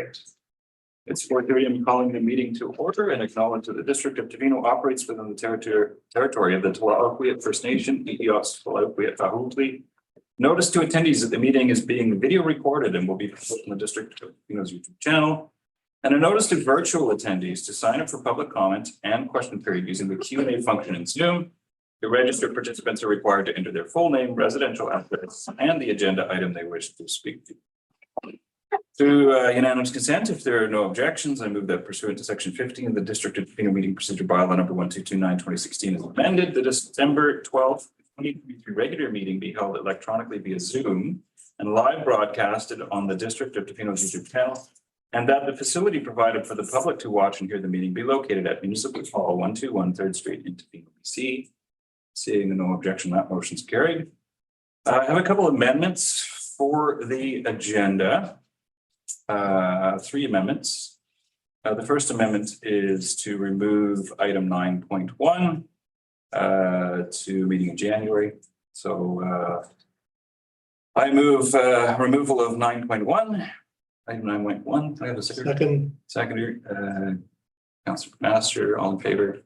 right. It's 4:30. I'm calling the meeting to order and acknowledge that the District of Tofino operates within the territory of the Tla-o-qui-aht First Nation, Tla-o-qui-aht. Notice to attendees that the meeting is being video recorded and will be posted on the District of Tofino's YouTube channel. And a notice to virtual attendees to sign up for public comment and question period using the Q&A function in Zoom. The registered participants are required to enter their full name, residential address, and the agenda item they wish to speak to. Through unanimous consent, if there are no objections, I move that pursuant to Section 15 of the District of Tofino Meeting Procedure Bylaw number 1229/2016 is amended, the December 12th, 2023 regular meeting be held electronically via Zoom and live broadcasted on the District of Tofino's YouTube channel, and that the facility provided for the public to watch and hear the meeting be located at Municipal Hall 121 3rd Street in Tofino, BC. Seeing no objection, that motion's carried. I have a couple of amendments for the agenda. 3 amendments. The first amendment is to remove item 9.1 to meeting in January. So I move removal of 9.1. Item 9.1. Can I have a second? Seconder. Councillor Master, all in favor?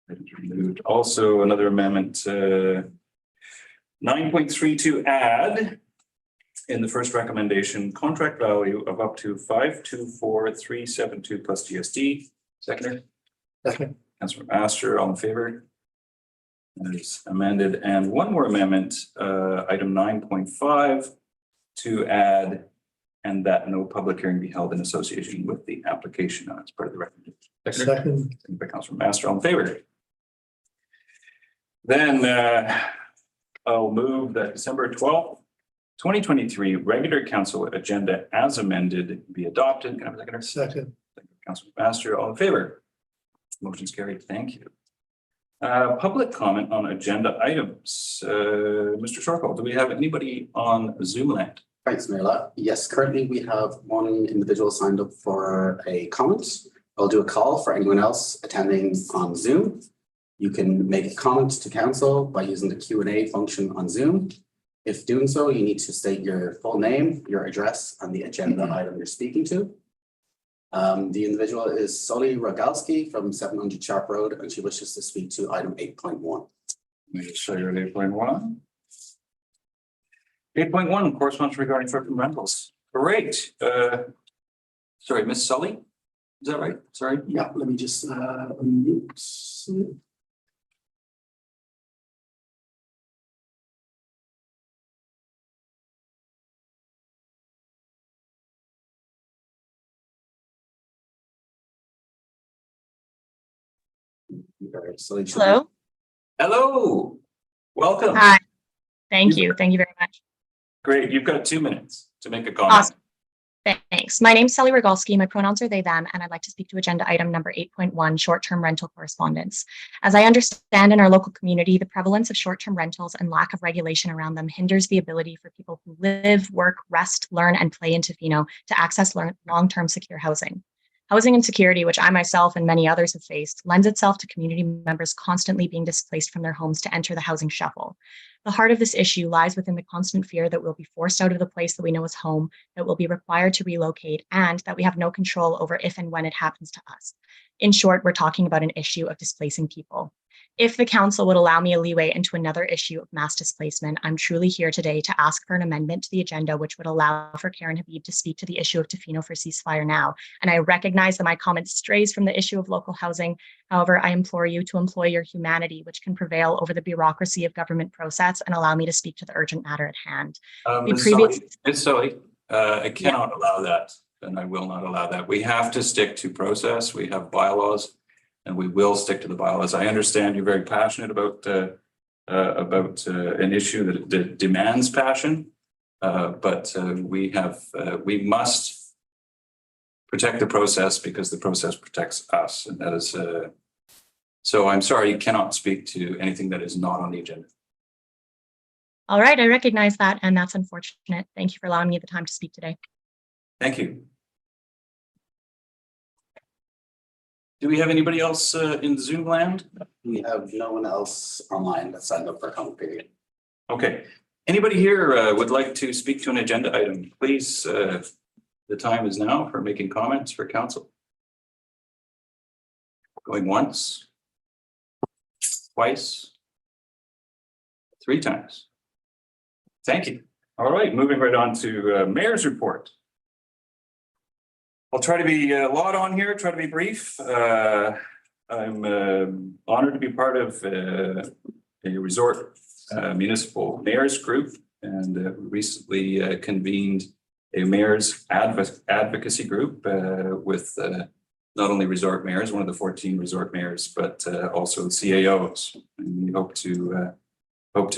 Items removed. Also, another amendment 9.3 to add in the first recommendation contract value of up to 524,372 plus GST. Seconder. Second. Councillor Master, all in favor? That is amended. And one more amendment, item 9.5 to add and that no public hearing be held in association with the application. That's part of the recommendation. Second. Second by Councillor Master, all in favor? Then I'll move that December 12th, 2023 regular council agenda as amended be adopted. Can I have a second? Second. Councillor Master, all in favor? Motion's carried. Thank you. Public comment on agenda items. Mr. Shorkall, do we have anybody on Zoom land? Thanks, Mayor. Yes, currently we have one individual signed up for a comment. I'll do a call for anyone else attending on Zoom. You can make a comment to council by using the Q&A function on Zoom. If doing so, you need to state your full name, your address, and the agenda item you're speaking to. The individual is Sully Rogalski from 700 Sharp Road, and she wishes to speak to item 8.1. Let me just show you 8.1. 8.1, correspondence regarding short-term rentals. Great. Sorry, Miss Sully? Is that right? Sorry. Yeah, let me just unmute. Hello. Hello. Welcome. Hi. Thank you. Thank you very much. Great. You've got 2 minutes to make a comment. Awesome. Thanks. My name's Sally Rogalski. My pronouns are they, them, and I'd like to speak to agenda item number 8.1, short-term rental correspondence. As I understand in our local community, the prevalence of short-term rentals and lack of regulation around them hinders the ability for people who live, work, rest, learn, and play in Tofino to access long-term secure housing. Housing insecurity, which I myself and many others have faced, lends itself to community members constantly being displaced from their homes to enter the housing shuffle. The heart of this issue lies within the constant fear that we'll be forced out of the place that we know as home, that we'll be required to relocate, and that we have no control over if and when it happens to us. In short, we're talking about an issue of displacing people. If the council would allow me a leeway into another issue of mass displacement, I'm truly here today to ask for an amendment to the agenda which would allow for Karen Habib to speak to the issue of Tofino for ceasefire now. And I recognize that my comment strays from the issue of local housing. However, I implore you to employ your humanity, which can prevail over the bureaucracy of government process, and allow me to speak to the urgent matter at hand. Ms. Sully, I cannot allow that, and I will not allow that. We have to stick to process. We have bylaws. And we will stick to the bylaws. I understand you're very passionate about an issue that demands passion, but we must protect the process because the process protects us, and that is. So I'm sorry, you cannot speak to anything that is not on the agenda. All right, I recognize that, and that's unfortunate. Thank you for allowing me the time to speak today. Thank you. Do we have anybody else in Zoom land? We have no one else online that signed up for a comment period. Okay. Anybody here would like to speak to an agenda item? Please The time is now for making comments for council. Going once, twice, 3 times. Thank you. All right, moving right on to mayor's report. I'll try to be a lot on here, try to be brief. I'm honored to be part of a resort municipal mayor's group, and recently convened a mayor's advocacy group with not only resort mayors, one of the 14 resort mayors, but also CAOs. And we hope to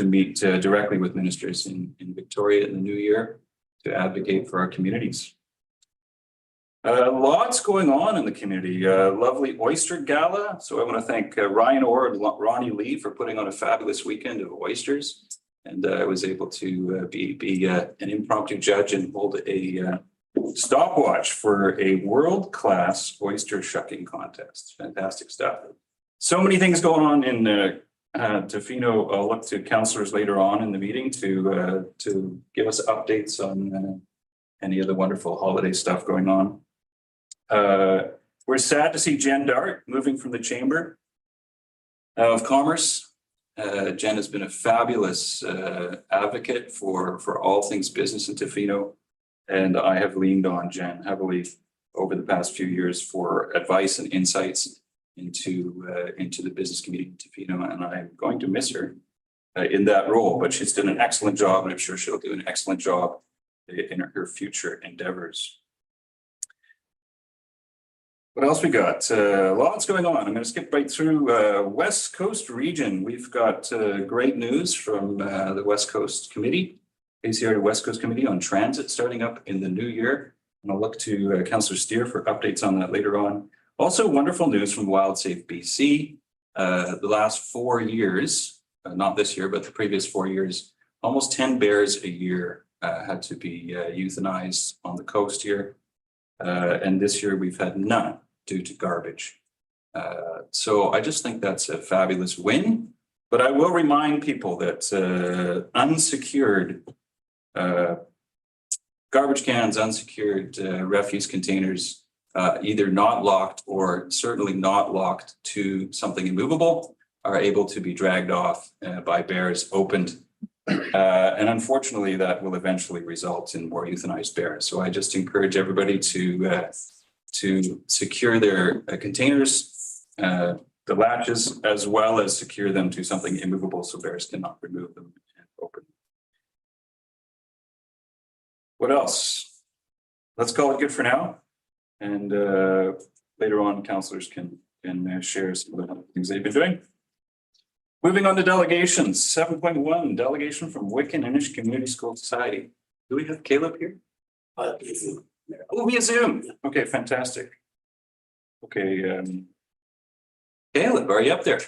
meet directly with ministers in Victoria in the new year to advocate for our communities. Lots going on in the community. Lovely oyster gala. So I want to thank Ryan Orr and Ronnie Lee for putting on a fabulous weekend of oysters. And I was able to be an impromptu judge and hold a stopwatch for a world-class oyster shucking contest. Fantastic stuff. So many things going on in Tofino. I'll look to councillors later on in the meeting to give us updates on any of the wonderful holiday stuff going on. We're sad to see Jen Dart moving from the Chamber of Commerce. Jen has been a fabulous advocate for all things business in Tofino, and I have leaned on Jen heavily over the past few years for advice and insights into the business community in Tofino, and I'm going to miss her in that role. But she's done an excellent job, and I'm sure she'll do an excellent job in her future endeavors. What else we got? Lots going on. I'm going to skip right through West Coast region. We've got great news from the West Coast Committee, ACR West Coast Committee on transit starting up in the new year. And I'll look to Councillor Steer for updates on that later on. Also wonderful news from WildSafe BC. The last 4 years, not this year, but the previous 4 years, almost 10 bears a year had to be euthanized on the coast here. And this year we've had none due to garbage. So I just think that's a fabulous win. But I will remind people that unsecured garbage cans, unsecured refuse containers, either not locked or certainly not locked to something immovable, are able to be dragged off by bears opened. And unfortunately, that will eventually result in more euthanized bears. So I just encourage everybody to secure their containers, the latches, as well as secure them to something immovable so bears cannot remove them and open them. What else? Let's call it good for now. And later on, councillors can share some of the things they've been doing. Moving on to delegations, 7.1, delegation from Wickaninnish Community School Society. Do we have Caleb here? Oh, via Zoom. Okay, fantastic. Okay, Caleb, are you up there?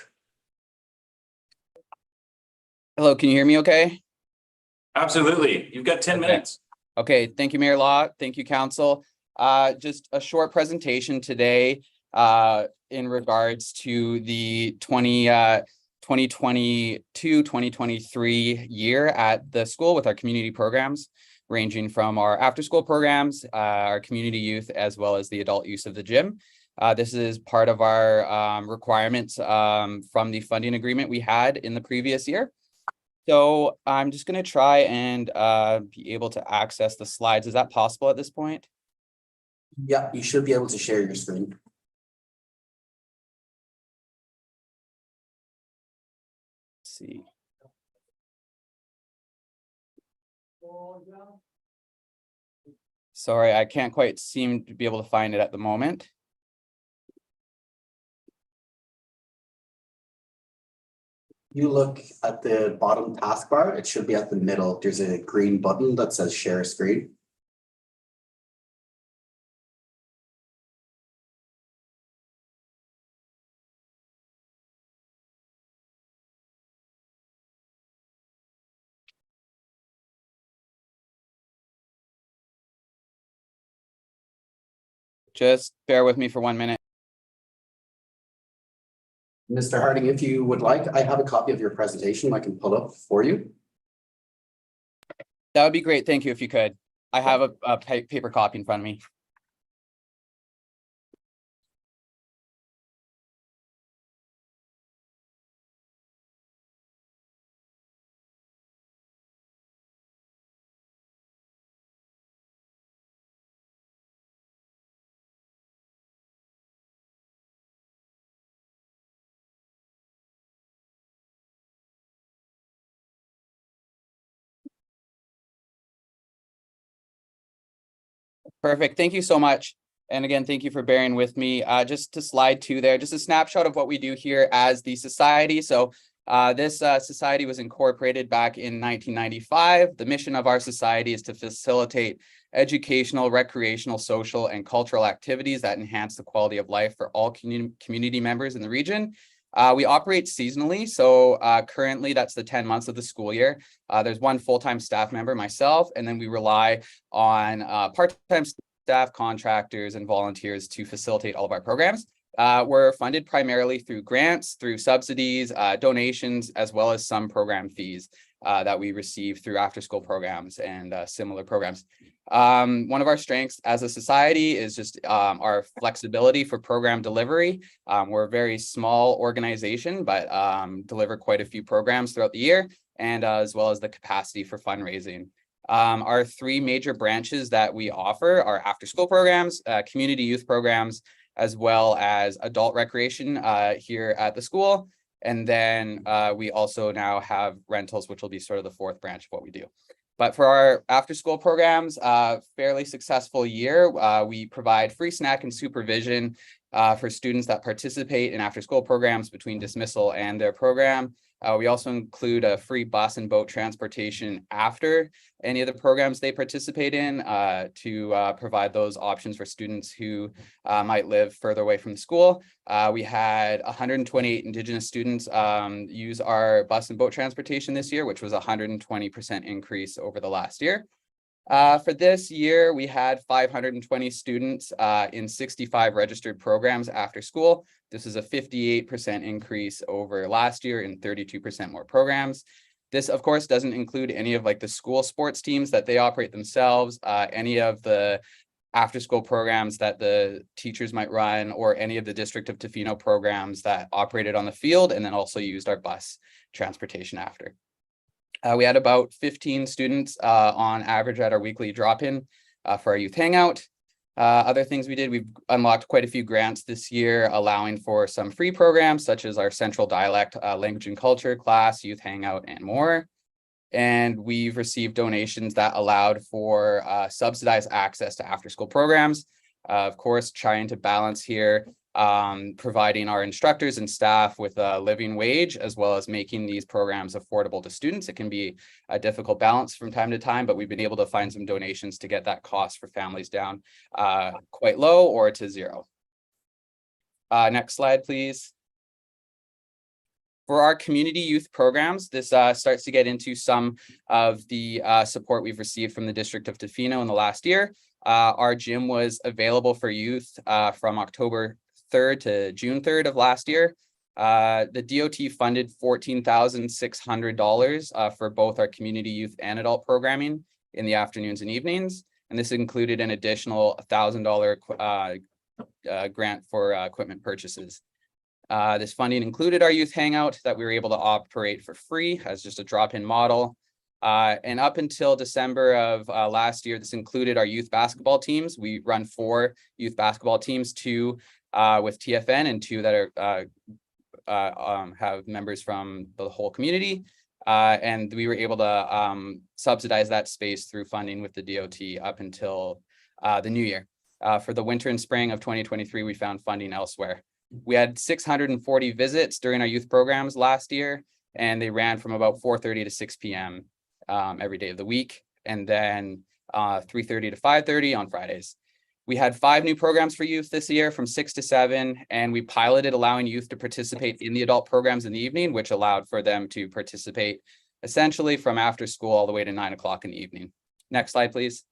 Hello, can you hear me okay? Absolutely. You've got 10 minutes. Okay, thank you, Mayor Law. Thank you, Council. Just a short presentation today in regards to the 2022-2023 year at the school with our community programs, ranging from our after-school programs, our community youth, as well as the adult use of the gym. This is part of our requirements from the funding agreement we had in the previous year. So I'm just going to try and be able to access the slides. Is that possible at this point? Yeah, you should be able to share your screen. Let's see. Sorry, I can't quite seem to be able to find it at the moment. You look at the bottom taskbar, it should be at the middle. There's a green button that says share screen. Just bear with me for 1 minute. Mr. Harding, if you would like, I have a copy of your presentation I can pull up for you. That would be great. Thank you if you could. I have a paper copy in front of me. Perfect. Thank you so much. And again, thank you for bearing with me. Just to slide 2 there, just a snapshot of what we do here as the society. So this society was incorporated back in 1995. The mission of our society is to facilitate educational, recreational, social, and cultural activities that enhance the quality of life for all community members in the region. We operate seasonally, so currently that's the 10 months of the school year. There's one full-time staff member, myself, and then we rely on part-time staff, contractors, and volunteers to facilitate all of our programs. We're funded primarily through grants, through subsidies, donations, as well as some program fees that we receive through after-school programs and similar programs. One of our strengths as a society is just our flexibility for program delivery. We're a very small organization, but deliver quite a few programs throughout the year, and as well as the capacity for fundraising. Our 3 major branches that we offer are after-school programs, community youth programs, as well as adult recreation here at the school. And then we also now have rentals, which will be sort of the 4th branch of what we do. But for our after-school programs, fairly successful year. We provide free snack and supervision for students that participate in after-school programs between dismissal and their program. We also include a free bus and boat transportation after any of the programs they participate in to provide those options for students who might live further away from the school. We had 128 Indigenous students use our bus and boat transportation this year, which was a 120% increase over the last year. For this year, we had 520 students in 65 registered programs after school. This is a 58% increase over last year and 32% more programs. This, of course, doesn't include any of like the school sports teams that they operate themselves, any of the after-school programs that the teachers might run, or any of the District of Tofino programs that operated on the field and then also used our bus transportation after. We had about 15 students on average at our weekly drop-in for our youth hangout. Other things we did, we've unlocked quite a few grants this year, allowing for some free programs such as our Central Dialect Language and Culture class, youth hangout, and more. And we've received donations that allowed for subsidized access to after-school programs. Of course, trying to balance here, providing our instructors and staff with a living wage, as well as making these programs affordable to students. It can be a difficult balance from time to time, but we've been able to find some donations to get that cost for families down quite low or to 0. Next slide, please. For our community youth programs, this starts to get into some of the support we've received from the District of Tofino in the last year. Our gym was available for youth from October 3rd to June 3rd of last year. The DOT funded $14,600 for both our community youth and adult programming in the afternoons and evenings. And this included an additional $1,000 grant for equipment purchases. This funding included our youth hangout that we were able to operate for free as just a drop-in model. And up until December of last year, this included our youth basketball teams. We run 4 youth basketball teams, 2 with TFN and 2 that are have members from the whole community. And we were able to subsidize that space through funding with the DOT up until the new year. For the winter and spring of 2023, we found funding elsewhere. We had 640 visits during our youth programs last year, and they ran from about 4:30 to 6 p.m. Every day of the week, and then 3:30 to 5:30 on Fridays. We had 5 new programs for youth this year from 6 to 7, and we piloted allowing youth to participate in the adult programs in the evening, which allowed for them to participate essentially from after school all the way to 9 o'clock in the evening. Next slide, please.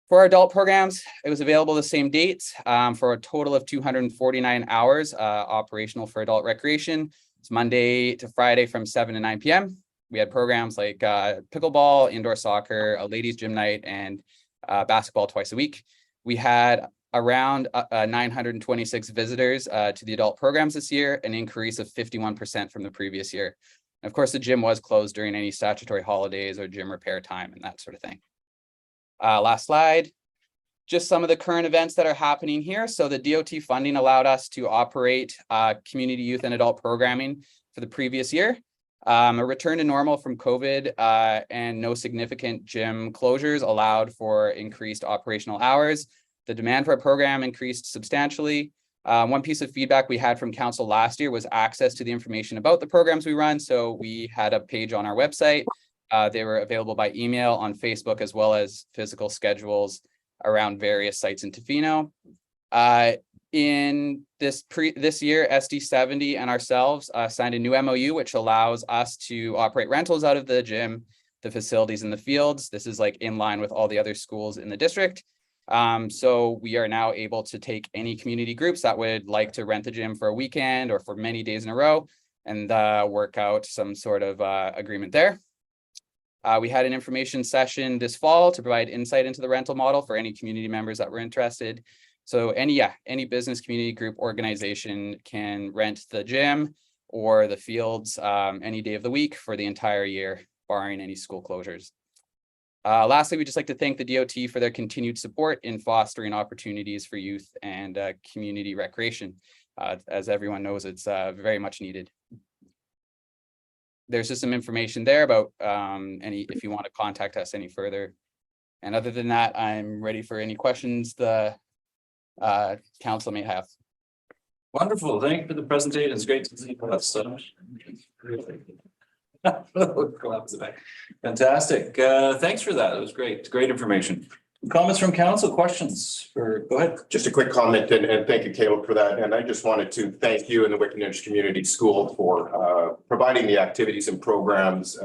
For our adult programs, it was available the same dates for a total of 249 hours operational for adult recreation. It's Monday to Friday from 7 to 9 p.m. We had programs like pickleball, indoor soccer, a ladies gym night, and basketball twice a week. We had around 926 visitors to the adult programs this year, an increase of 51% from the previous year. And of course, the gym was closed during any statutory holidays or gym repair time and that sort of thing. Last slide. Just some of the current events that are happening here. So the DOT funding allowed us to operate community youth and adult programming for the previous year. A return to normal from COVID and no significant gym closures allowed for increased operational hours. The demand for our program increased substantially. One piece of feedback we had from council last year was access to the information about the programs we run. So we had a page on our website. They were available by email, on Facebook, as well as physical schedules around various sites in Tofino. In this year, SD70 and ourselves signed a new MOU, which allows us to operate rentals out of the gym, the facilities, and the fields. This is like in line with all the other schools in the district. So we are now able to take any community groups that would like to rent the gym for a weekend or for many days in a row and work out some sort of agreement there. We had an information session this fall to provide insight into the rental model for any community members that were interested. So any business, community group, organization can rent the gym or the fields any day of the week for the entire year, barring any school closures. Lastly, we'd just like to thank the DOT for their continued support in fostering opportunities for youth and community recreation. As everyone knows, it's very much needed. There's just some information there about if you want to contact us any further. And other than that, I'm ready for any questions the council may have. Wonderful. Thank you for the presentation. It's great to see that stuff. Fantastic. Thanks for that. It was great. Great information. Comments from council, questions go ahead. Just a quick comment and thank you, Caleb, for that. And I just wanted to thank you and the Wickaninnish Community School for providing the activities and programs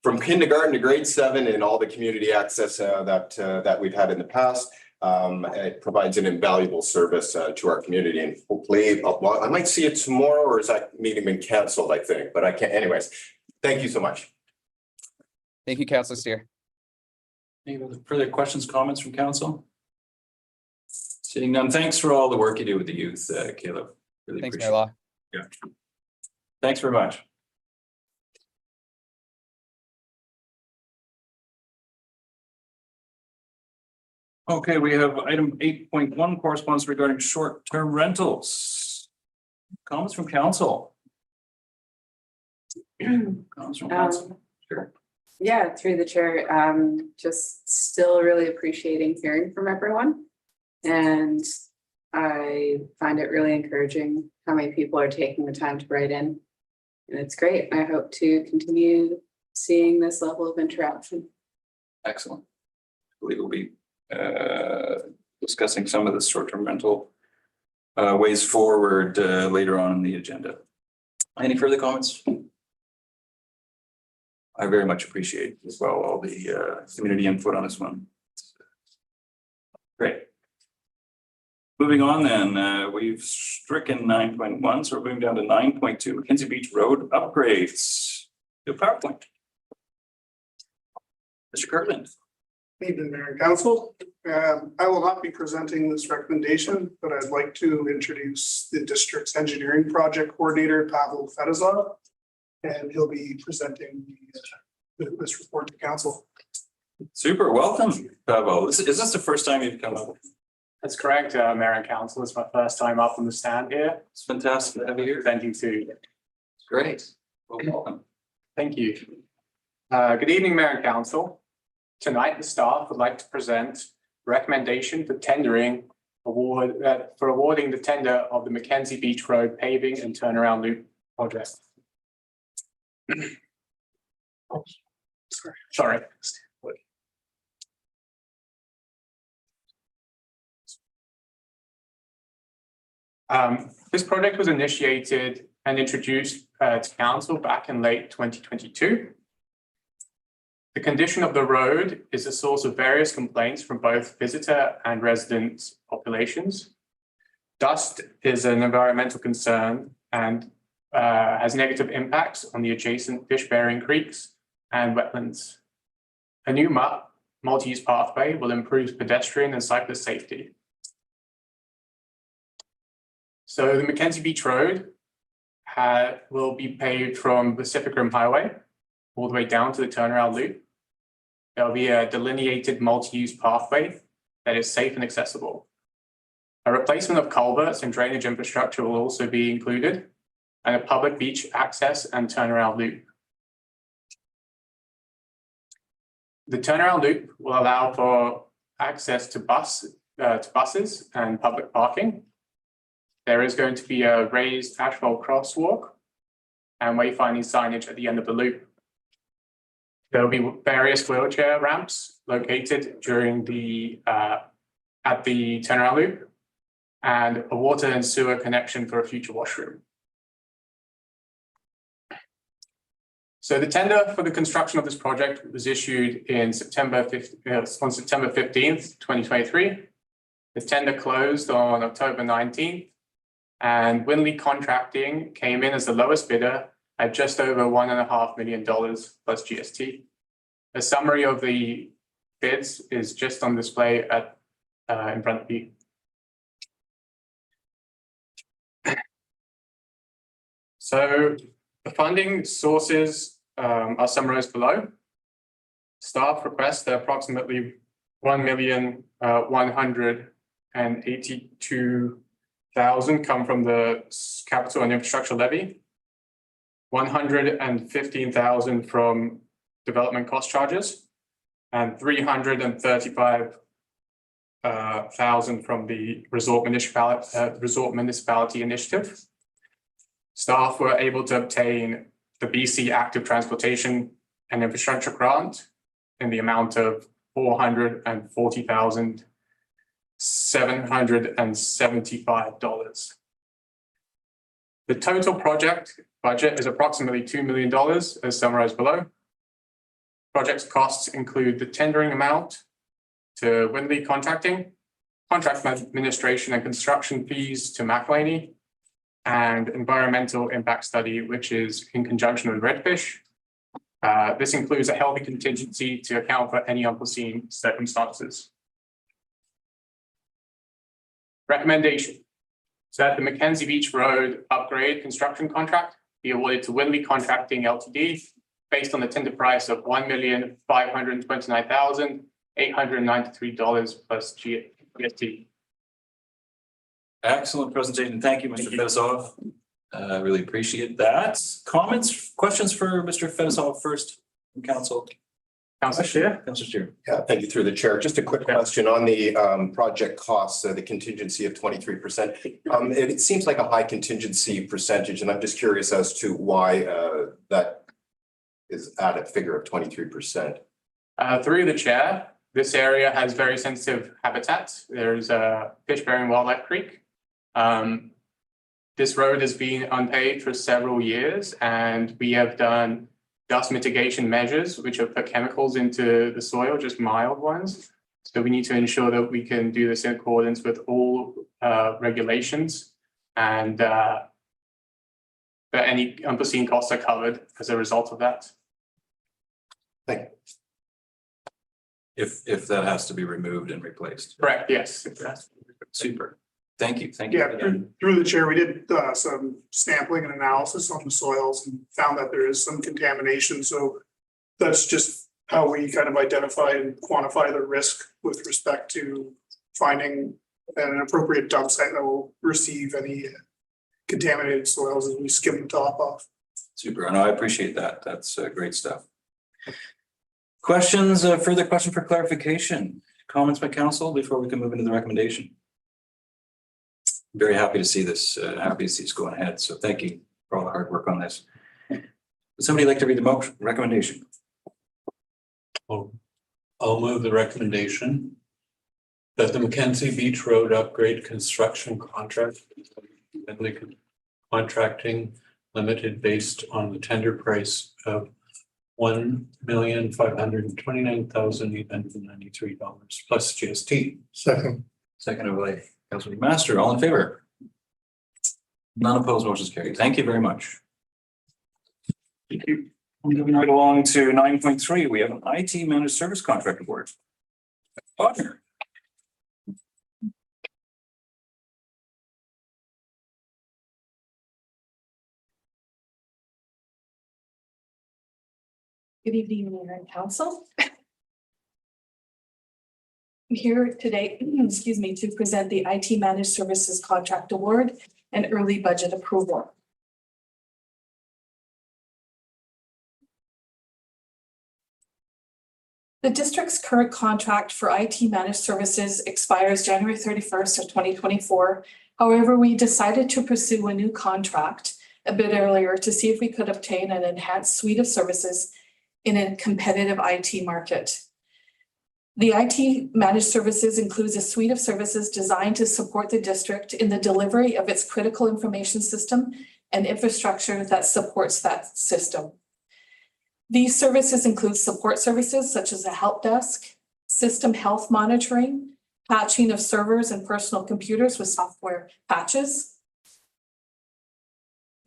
from kindergarten to grade 7 and all the community access that we've had in the past. It provides an invaluable service to our community, and hopefully, well, I might see it tomorrow, or is that meeting been canceled? I think, but I can't. Anyways, thank you so much. Thank you, Councillor Steer. Any further questions, comments from council? Seeing none, thanks for all the work you do with the youth, Caleb. Really Thanks, appreciate Mayor Law. it. Yeah. Thanks very much. Okay, we have item 8.1, correspondence regarding short-term rentals. Comments from council? Comments from council? Sure. Yeah, through the chair, just still really appreciating hearing from everyone. And I find it really encouraging how many people are taking the time to write in. And it's great. I hope to continue seeing this level of interaction. Excellent. I believe we'll be discussing some of the short-term rental ways forward later on in the agenda. Any further comments? I very much appreciate as well all the community input on this one. Great. Moving on then, we've stricken 9.1, so we're moving down to 9.2, Mackenzie Beach Road upgrades. The PowerPoint. Mr. Kirtland. Evening, Mayor and Council. I will not be presenting this recommendation, but I'd like to introduce the district's engineering project coordinator, Pavel Fedosov, and he'll be presenting this report to council. Super, welcome, Pavel. Is this the first time you've come up? That's correct, Mayor and Council. It's my first time up on the stand here. It's fantastic to have you here. Presenting to. Great. Well, welcome. Thank you. Good evening, Mayor and Council. Tonight, the staff would like to present recommendation for tendering for awarding the tender of the Mackenzie Beach Road paving and turnaround loop project. Oh, sorry. This project was initiated and introduced to council back in late 2022. The condition of the road is a source of various complaints from both visitor and resident populations. Dust is an environmental concern, and has negative impacts on the adjacent fish-bearing creeks and wetlands. A new multi-use pathway will improve pedestrian and cyclist safety. So the Mackenzie Beach Road will be paved from Pacific Rim Highway all the way down to the turnaround loop. There'll be a delineated multi-use pathway that is safe and accessible. A replacement of culverts and drainage infrastructure will also be included, and a public beach access and turnaround loop. The turnaround loop will allow for access to buses and public parking. There is going to be a raised asphalt crosswalk and wayfinding signage at the end of the loop. There will be various wheelchair ramps located during at the turnaround loop, and a water and sewer connection for a future washroom. So the tender for the construction of this project was issued in on September 15th, 2023. The tender closed on October 19th, and Winley Contracting came in as the lowest bidder at just over $1.5 million plus GST. A summary of the bids is just on display in front of you. So the funding sources are summarized below. Staff request approximately $1,182,000 come from the capital and infrastructure levy, $115,000 from development cost charges, and $335,000 from the resort municipality initiative. Staff were able to obtain the BC Active Transportation and Infrastructure Grant in the amount of $440,775. The total project budget is approximately $2 million, as summarized below. Project's costs include the tendering amount to Winley Contracting, contract administration and construction fees to McElhaney, and environmental impact study, which is in conjunction with Redfish. This includes a healthy contingency to account for any unforeseen circumstances. Recommendation: so that the Mackenzie Beach Road upgrade construction contract be awarded to Winley Contracting Ltd based on the tender price of $1,529,893 plus GST. Excellent presentation. Thank you, Mr. Fedosov. I really appreciate that. Comments, questions for Mr. Fedosov first from council? Councillor Chair. Councillor Chair. Yeah, thank you through the chair. Just a quick question on the project costs, the contingency of 23%. It seems like a high contingency percentage, and I'm just curious as to why that is at a figure of 23%. Through the chair, this area has very sensitive habitats. There's a fish-bearing wildlife creek. This road has been unpaved for several years, and we have done dust mitigation measures, which have put chemicals into the soil, just mild ones. So we need to ensure that we can do this in accordance with all regulations, and that any unforeseen costs are covered as a result of that. Thank you. If that has to be removed and replaced. Correct, yes. Super. Thank you. Thank you. Yeah, through the chair, we did some sampling and analysis on the soils and found that there is some contamination. So that's just how we kind of identify and quantify the risk with respect to finding an appropriate dump site that will receive any contaminated soils as we skim the top off. Super. I appreciate that. That's great stuff. Questions, further question for clarification? Comments by council before we can move into the recommendation? Very happy to see this, going ahead. So thank you for all the hard work on this. Would somebody like to read the motion recommendation? I'll move the recommendation that the Mackenzie Beach Road upgrade construction contract contracting limited based on the tender price of $1,529,893 plus GST. Second by Councilor Master. All in favor? None opposed, motion is carried. Thank you very much. Thank you. Moving right along to 9.3, we have an IT managed service contract award. Roger. Good evening, Mayor and Council. I'm here today, excuse me, to present the IT Managed Services Contract Award and early budget approval. The district's current contract for IT managed services expires January 31st of 2024. However, we decided to pursue a new contract a bit earlier to see if we could obtain an enhanced suite of services in a competitive IT market. The IT managed services includes a suite of services designed to support the district in the delivery of its critical information system and infrastructure that supports that system. These services include support services such as a help desk, system health monitoring, patching of servers and personal computers with software patches,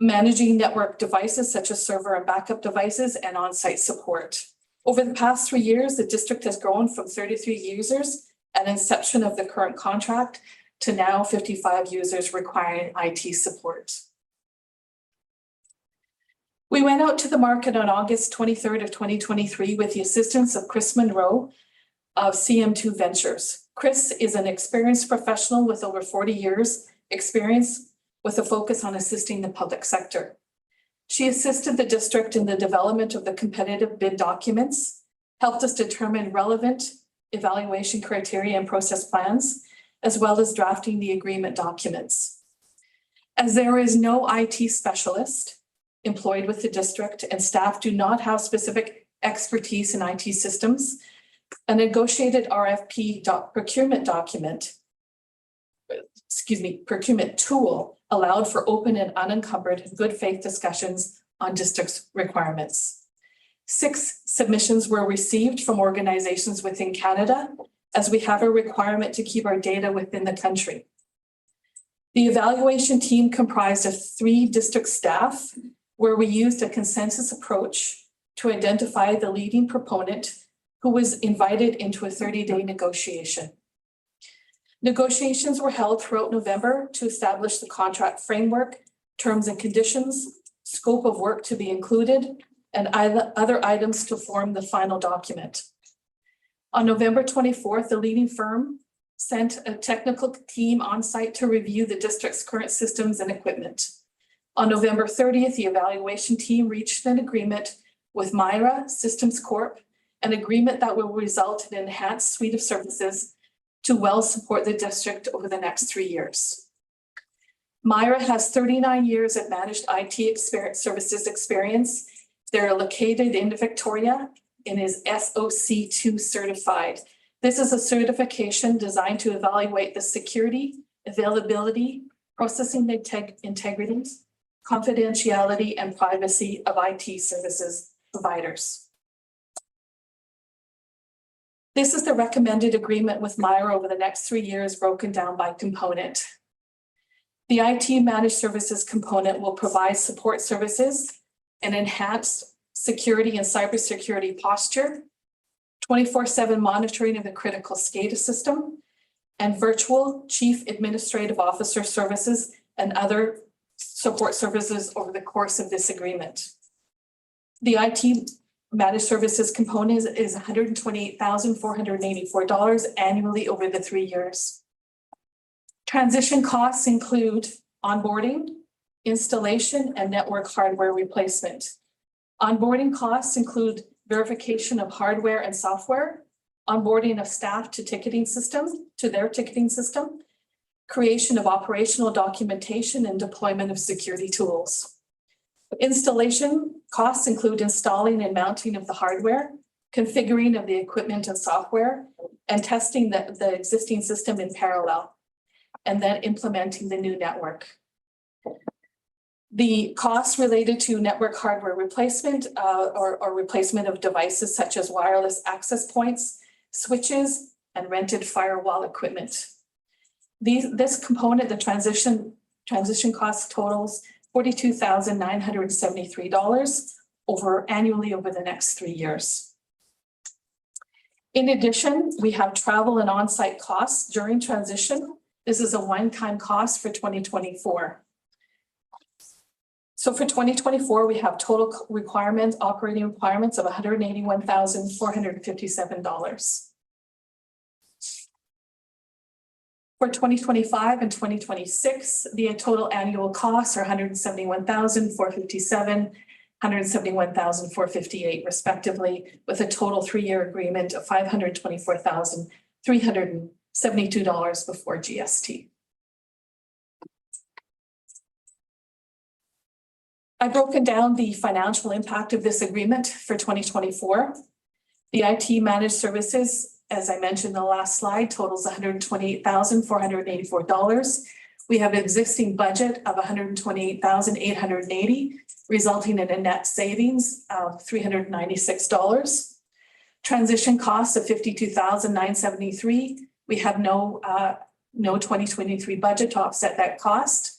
managing network devices such as server and backup devices, and on-site support. Over the past 3 years, the district has grown from 33 users at inception of the current contract to now 55 users requiring IT support. We went out to the market on August 23rd of 2023 with the assistance of Chris Monroe of CM2 Ventures. Chris is an experienced professional with over 40 years experience with a focus on assisting the public sector. She assisted the district in the development of the competitive bid documents, helped us determine relevant evaluation criteria and process plans, as well as drafting the agreement documents. As there is no IT specialist employed with the district and staff do not have specific expertise in IT systems, a negotiated RFP procurement tool allowed for open and unencumbered good faith discussions on district's requirements. 6 submissions were received from organizations within Canada, as we have a requirement to keep our data within the country. The evaluation team comprised of 3 district staff, where we used a consensus approach to identify the leading proponent who was invited into a 30-day negotiation. Negotiations were held throughout November to establish the contract framework, terms and conditions, scope of work to be included, and other items to form the final document. On November 24th, the leading firm sent a technical team on site to review the district's current systems and equipment. On November 30th, the evaluation team reached an agreement with Myra Systems Corp, an agreement that will result in an enhanced suite of services to well support the district over the next 3 years. Myra has 39 years of managed IT services experience. They're located in Victoria and is SOC2 certified. This is a certification designed to evaluate the security, availability, processing integrity, confidentiality, and privacy of IT services providers. This is the recommended agreement with Myra over the next 3 years, broken down by component. The IT managed services component will provide support services and enhanced security and cybersecurity posture, 24/7 monitoring of the critical SCADA system, and virtual chief administrative officer services and other support services over the course of this agreement. The IT managed services component is $128,484 annually over the 3 years. Transition costs include onboarding, installation, and network hardware replacement. Onboarding costs include verification of hardware and software, onboarding of staff to their ticketing system, creation of operational documentation, and deployment of security tools. Installation costs include installing and mounting of the hardware, configuring of the equipment and software, and testing the existing system in parallel, and then implementing the new network. The costs related to network hardware replacement or replacement of devices such as wireless access points, switches, and rented firewall equipment. This component, the transition Transition cost totals $42,973 annually over the next 3 years. In addition, we have travel and on-site costs during transition. This is a one-time cost for 2024. So for 2024, we have total requirements, operating requirements of $181,457. For 2025 and 2026, the total annual costs are $171,457, $171,458 respectively, with a total 3-year agreement of $524,372 before GST. I've broken down the financial impact of this agreement for 2024. The IT managed services, as I mentioned in the last slide, totals $128,484. We have an existing budget of $128,880, resulting in a net savings of $396. Transition costs of $52,973. We have no 2023 budget to offset that cost.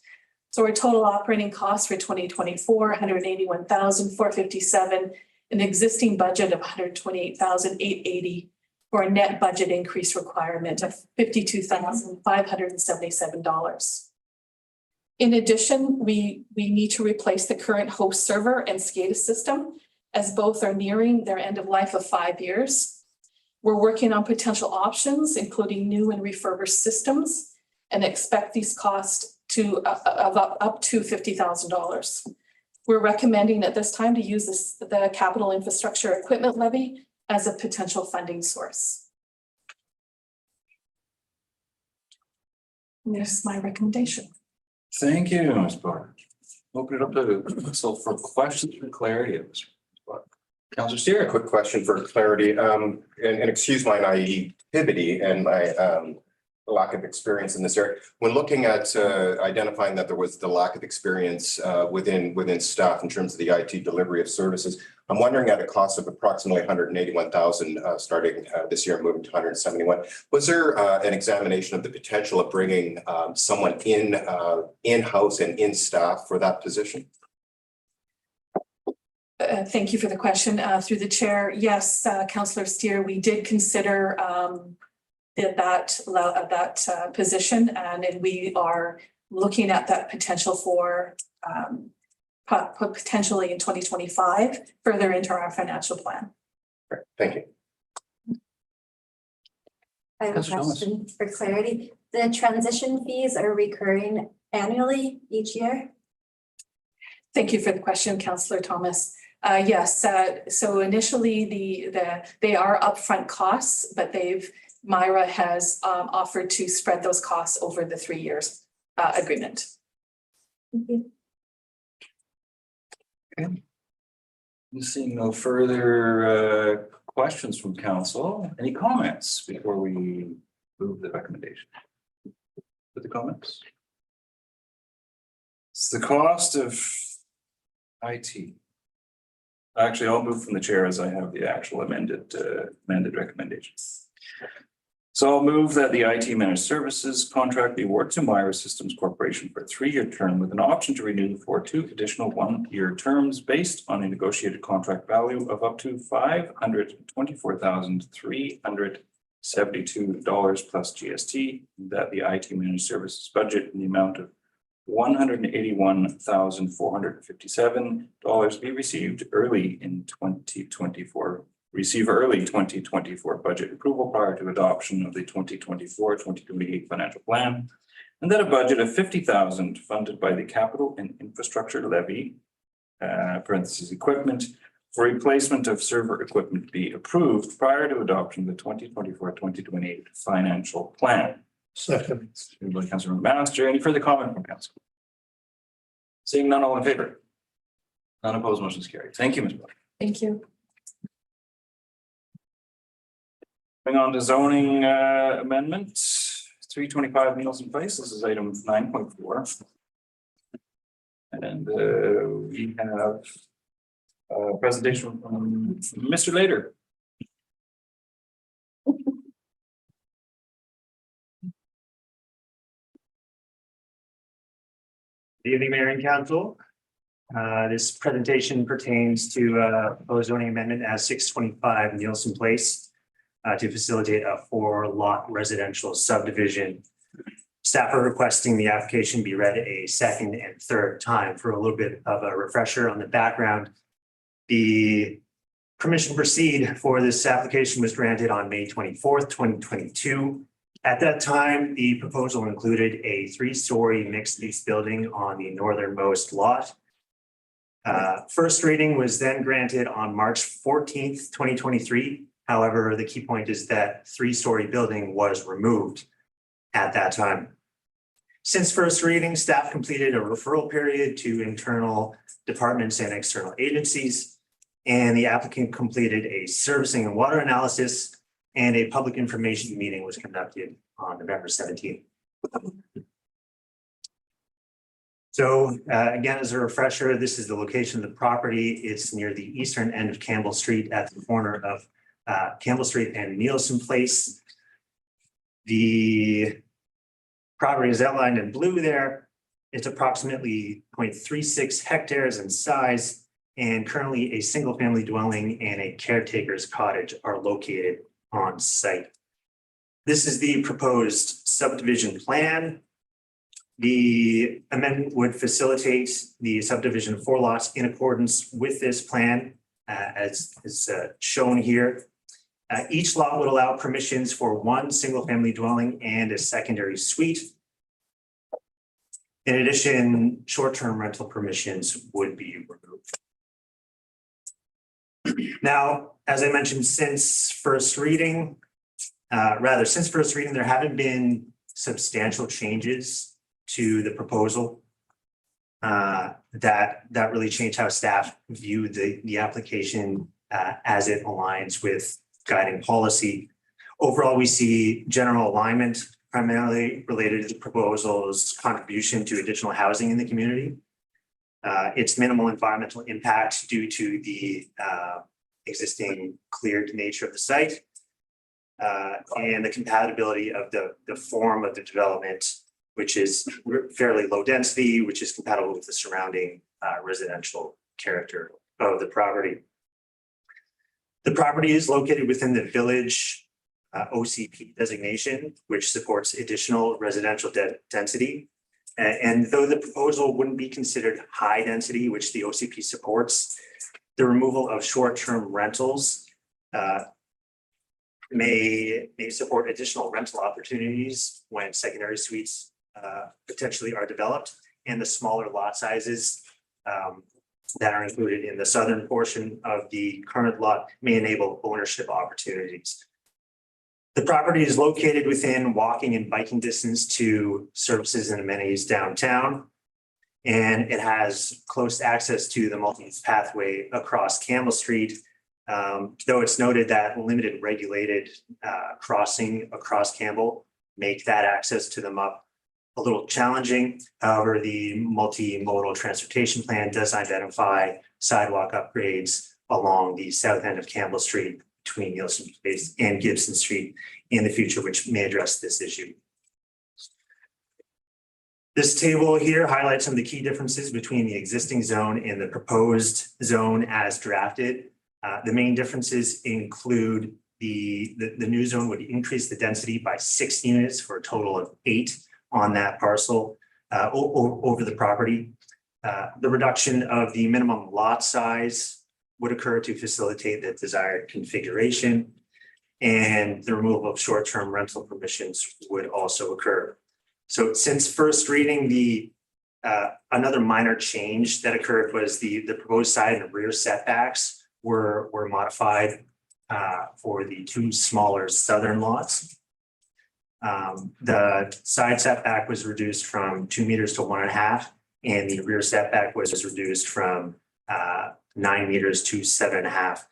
So our total operating costs for 2024, $181,457, an existing budget of $128,880 for a net budget increase requirement of $52,577. In addition, we need to replace the current host server and SCADA system, as both are nearing their end of life of 5 years. We're working on potential options, including new and refurbished systems, and expect these costs of up to $50,000. We're recommending at this time to use the capital infrastructure equipment levy as a potential funding source. And there's my recommendation. Thank you, Ms. Barr. Open it up to council for questions or clarity of this. Councillor Steer. Quick question for clarity, and excuse my naivety and my lack of experience in this area. When looking at identifying that there was the lack of experience within staff in terms of the IT delivery of services, I'm wondering at a cost of approximately $181,000 starting this year, moving to $171,000, was there an examination of the potential of bringing someone in-house and in staff for that position? Thank you for the question. Through the chair, yes, Councillor Steer, we did consider that position, and we are looking at that potential for potentially in 2025 further into our financial plan. Great. Thank you. I have a question for clarity. The transition fees are recurring annually each year? Thank you for the question, Councillor Thomas. Yes, so initially they are upfront costs, but Myra has offered to spread those costs over the 3 years agreement. Thank you. Okay. Seeing no further questions from council, any comments before we move the recommendation? With the comments? It's the cost of IT. Actually, I'll move from the chair as I have the actual amended recommendations. So I'll move that the IT managed services contract be awarded to Myra Systems Corporation for a 3-year term with an option to renew for 2 additional 1-year terms based on a negotiated contract value of up to $524,372 plus GST, that the IT managed services budget in the amount of $181,457 be received early in 2024. Receive early 2024 budget approval prior to adoption of the 2024-2028 financial plan, and that a budget of $50,000 funded by the capital and infrastructure levy (parentheses equipment) for replacement of server equipment be approved prior to adoption of the 2024-2028 financial plan. Second. By Councillor McMaster. Any further comment from council? Seeing none, all in favor? None opposed, motion is carried. Thank you, Ms. Black. Thank you. Moving on to zoning amendment 325 Nielsen Place. This is item 9.4. And we have a presentation from Mr. Later. Good evening, Mayor and Council. This presentation pertains to proposed zoning amendment as 625 Nielsen Place to facilitate a 4-lot residential subdivision. Staff are requesting the application be read a second and third time. For a little bit of a refresher on the background, the permission to proceed for this application was granted on May 24th, 2022. At that time, the proposal included a 3-story mixed-use building on the northernmost lot. First reading was then granted on March 14th, 2023. However, the key point is that 3-story building was removed at that time. Since first reading, staff completed a referral period to internal departments and external agencies, and the applicant completed a servicing and water analysis, and a public information meeting was conducted on November 17th. So again, as a refresher, this is the location of the property. It's near the eastern end of Campbell Street at the corner of Campbell Street and Nielsen Place. The property is outlined in blue there. It's approximately 0.36 hectares in size, and currently a single-family dwelling and a caretaker's cottage are located on site. This is the proposed subdivision plan. The amendment would facilitate the subdivision of 4 lots in accordance with this plan, as is shown here. Each lot would allow permissions for 1 single-family dwelling and a secondary suite. In addition, short-term rental permissions would be removed. Now, as I mentioned, since first reading, there haven't been substantial changes to the proposal that really changed how staff view the application as it aligns with guiding policy. Overall, we see general alignment primarily related to the proposal's contribution to additional housing in the community. Its minimal environmental impact due to the existing cleared nature of the site, and the compatibility of the form of the development, which is fairly low density, which is compatible with the surrounding residential character of the property. The property is located within the village OCP designation, which supports additional residential density. And though the proposal wouldn't be considered high density, which the OCP supports, the removal of short-term rentals may support additional rental opportunities when secondary suites potentially are developed, and the smaller lot sizes that are included in the southern portion of the current lot may enable ownership opportunities. The property is located within walking and biking distance to services and amenities downtown, and it has close access to the multi-use pathway across Campbell Street, though it's noted that limited regulated crossing across Campbell make that access to them up a little challenging. However, the multimodal transportation plan does identify sidewalk upgrades along the south end of Campbell Street between Nielsen Place and Gibson Street in the future, which may address this issue. This table here highlights some of the key differences between the existing zone and the proposed zone as drafted. The main differences include the new zone would increase the density by 6 units for a total of 8 on that parcel over the property. The reduction of the minimum lot size would occur to facilitate the desired configuration, and the removal of short-term rental permissions would also occur. So since first reading, another minor change that occurred was the proposed side and rear setbacks were modified for the 2 smaller southern lots. The side setback was reduced from 2 meters to 1.5, and the rear setback was reduced from 9 meters to 7.5.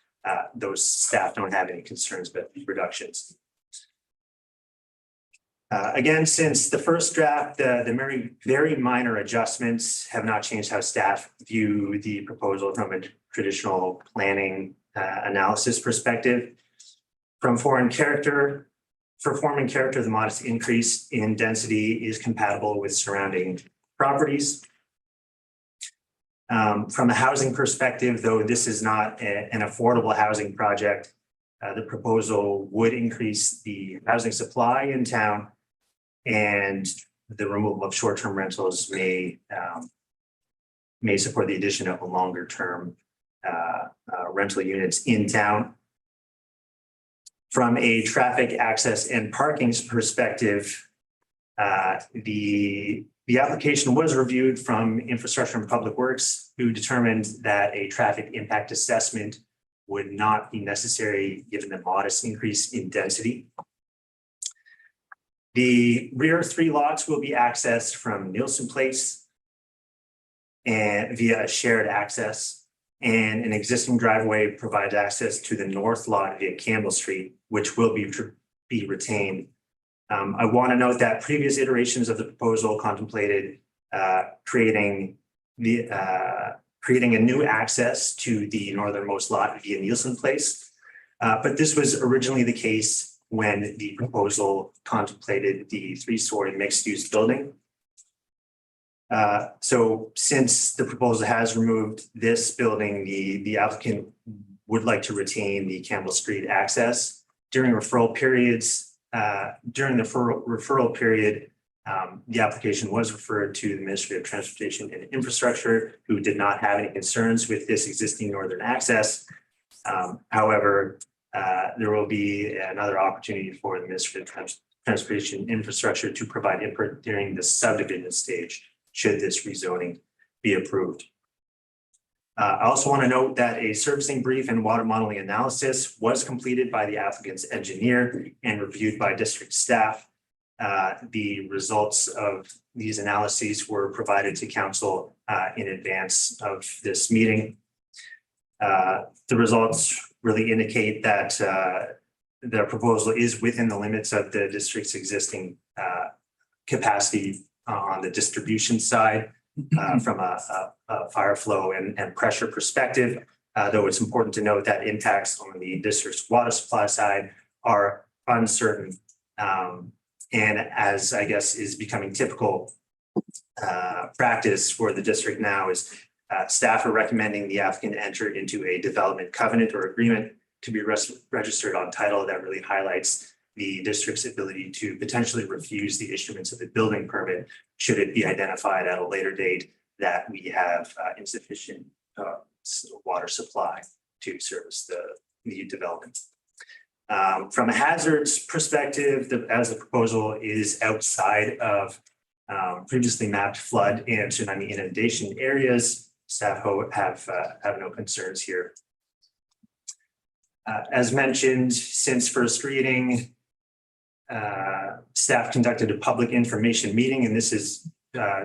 Those staff don't have any concerns about these reductions. Again, since the first draft, the very minor adjustments have not changed how staff view the proposal from a traditional planning analysis perspective. For form and character, the modest increase in density is compatible with surrounding properties. From a housing perspective, though this is not an affordable housing project, the proposal would increase the housing supply in town, and the removal of short-term rentals may support the addition of a longer-term rental units in town. From a traffic access and parking perspective, the application was reviewed from Infrastructure and Public Works, who determined that a traffic impact assessment would not be necessary given the modest increase in density. The rear 3 lots will be accessed from Nielsen Place and via a shared access, and an existing driveway provides access to the north lot via Campbell Street, which will be retained. I want to note that previous iterations of the proposal contemplated creating a new access to the northernmost lot via Nielsen Place. But this was originally the case when the proposal contemplated the 3-story mixed-use building. So since the proposal has removed this building, the applicant would like to retain the Campbell Street access. During referral periods, the referral period, the application was referred to the Ministry of Transportation and Infrastructure, who did not have any concerns with this existing northern access. However, there will be another opportunity for the Ministry of Transportation and Infrastructure to provide input during the subdivision stage, should this rezoning be approved. I also want to note that a servicing brief and water modeling analysis was completed by the applicant's engineer and reviewed by district staff. The results of these analyses were provided to council in advance of this meeting. The results really indicate that the proposal is within the limits of the district's existing capacity on the distribution side from a fire flow and pressure perspective, though it's important to note that impacts on the district's water supply side are uncertain. And as I guess is becoming typical practice for the district now, is staff are recommending the applicant enter into a development covenant or agreement to be registered on title that really highlights the district's ability to potentially refuse the issuance of a building permit should it be identified at a later date that we have insufficient water supply to service the development. From a hazards perspective, as the proposal is outside of previously mapped flood and tsunami inundation areas, staff have no concerns here. As mentioned, since first reading, staff conducted a public information meeting, and this is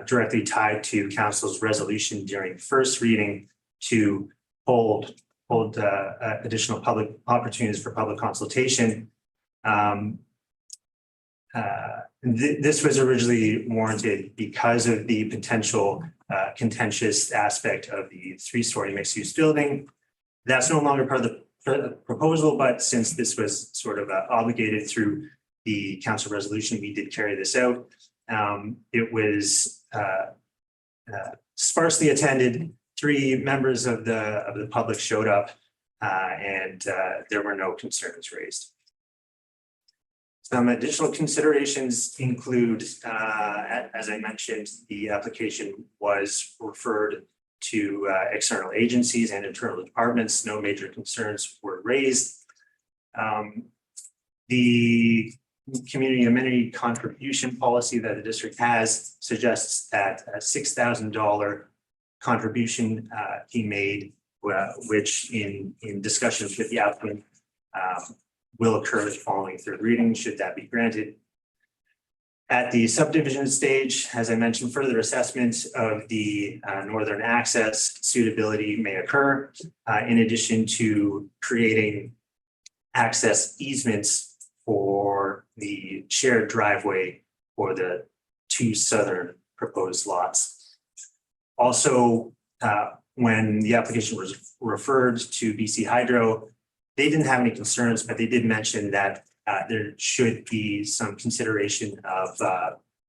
directly tied to council's resolution during first reading to hold additional public opportunities for public consultation. This was originally warranted because of the potential contentious aspect of the 3-story mixed-use building. That's no longer part of the proposal, but since this was sort of obligated through the council resolution, we did carry this out. It was sparsely attended. 3 members of the public showed up, and there were no concerns raised. Some additional considerations include, as I mentioned, the application was referred to external agencies and internal departments. No major concerns were raised. The community amenity contribution policy that the district has suggests that a $6,000 contribution be made, which in discussions with the applicant will occur following third reading, should that be granted. At the subdivision stage, as I mentioned, further assessment of the northern access suitability may occur, in addition to creating access easements for the shared driveway for the 2 southern proposed lots. Also, when the application was referred to BC Hydro, they didn't have any concerns, but they did mention that there should be some consideration of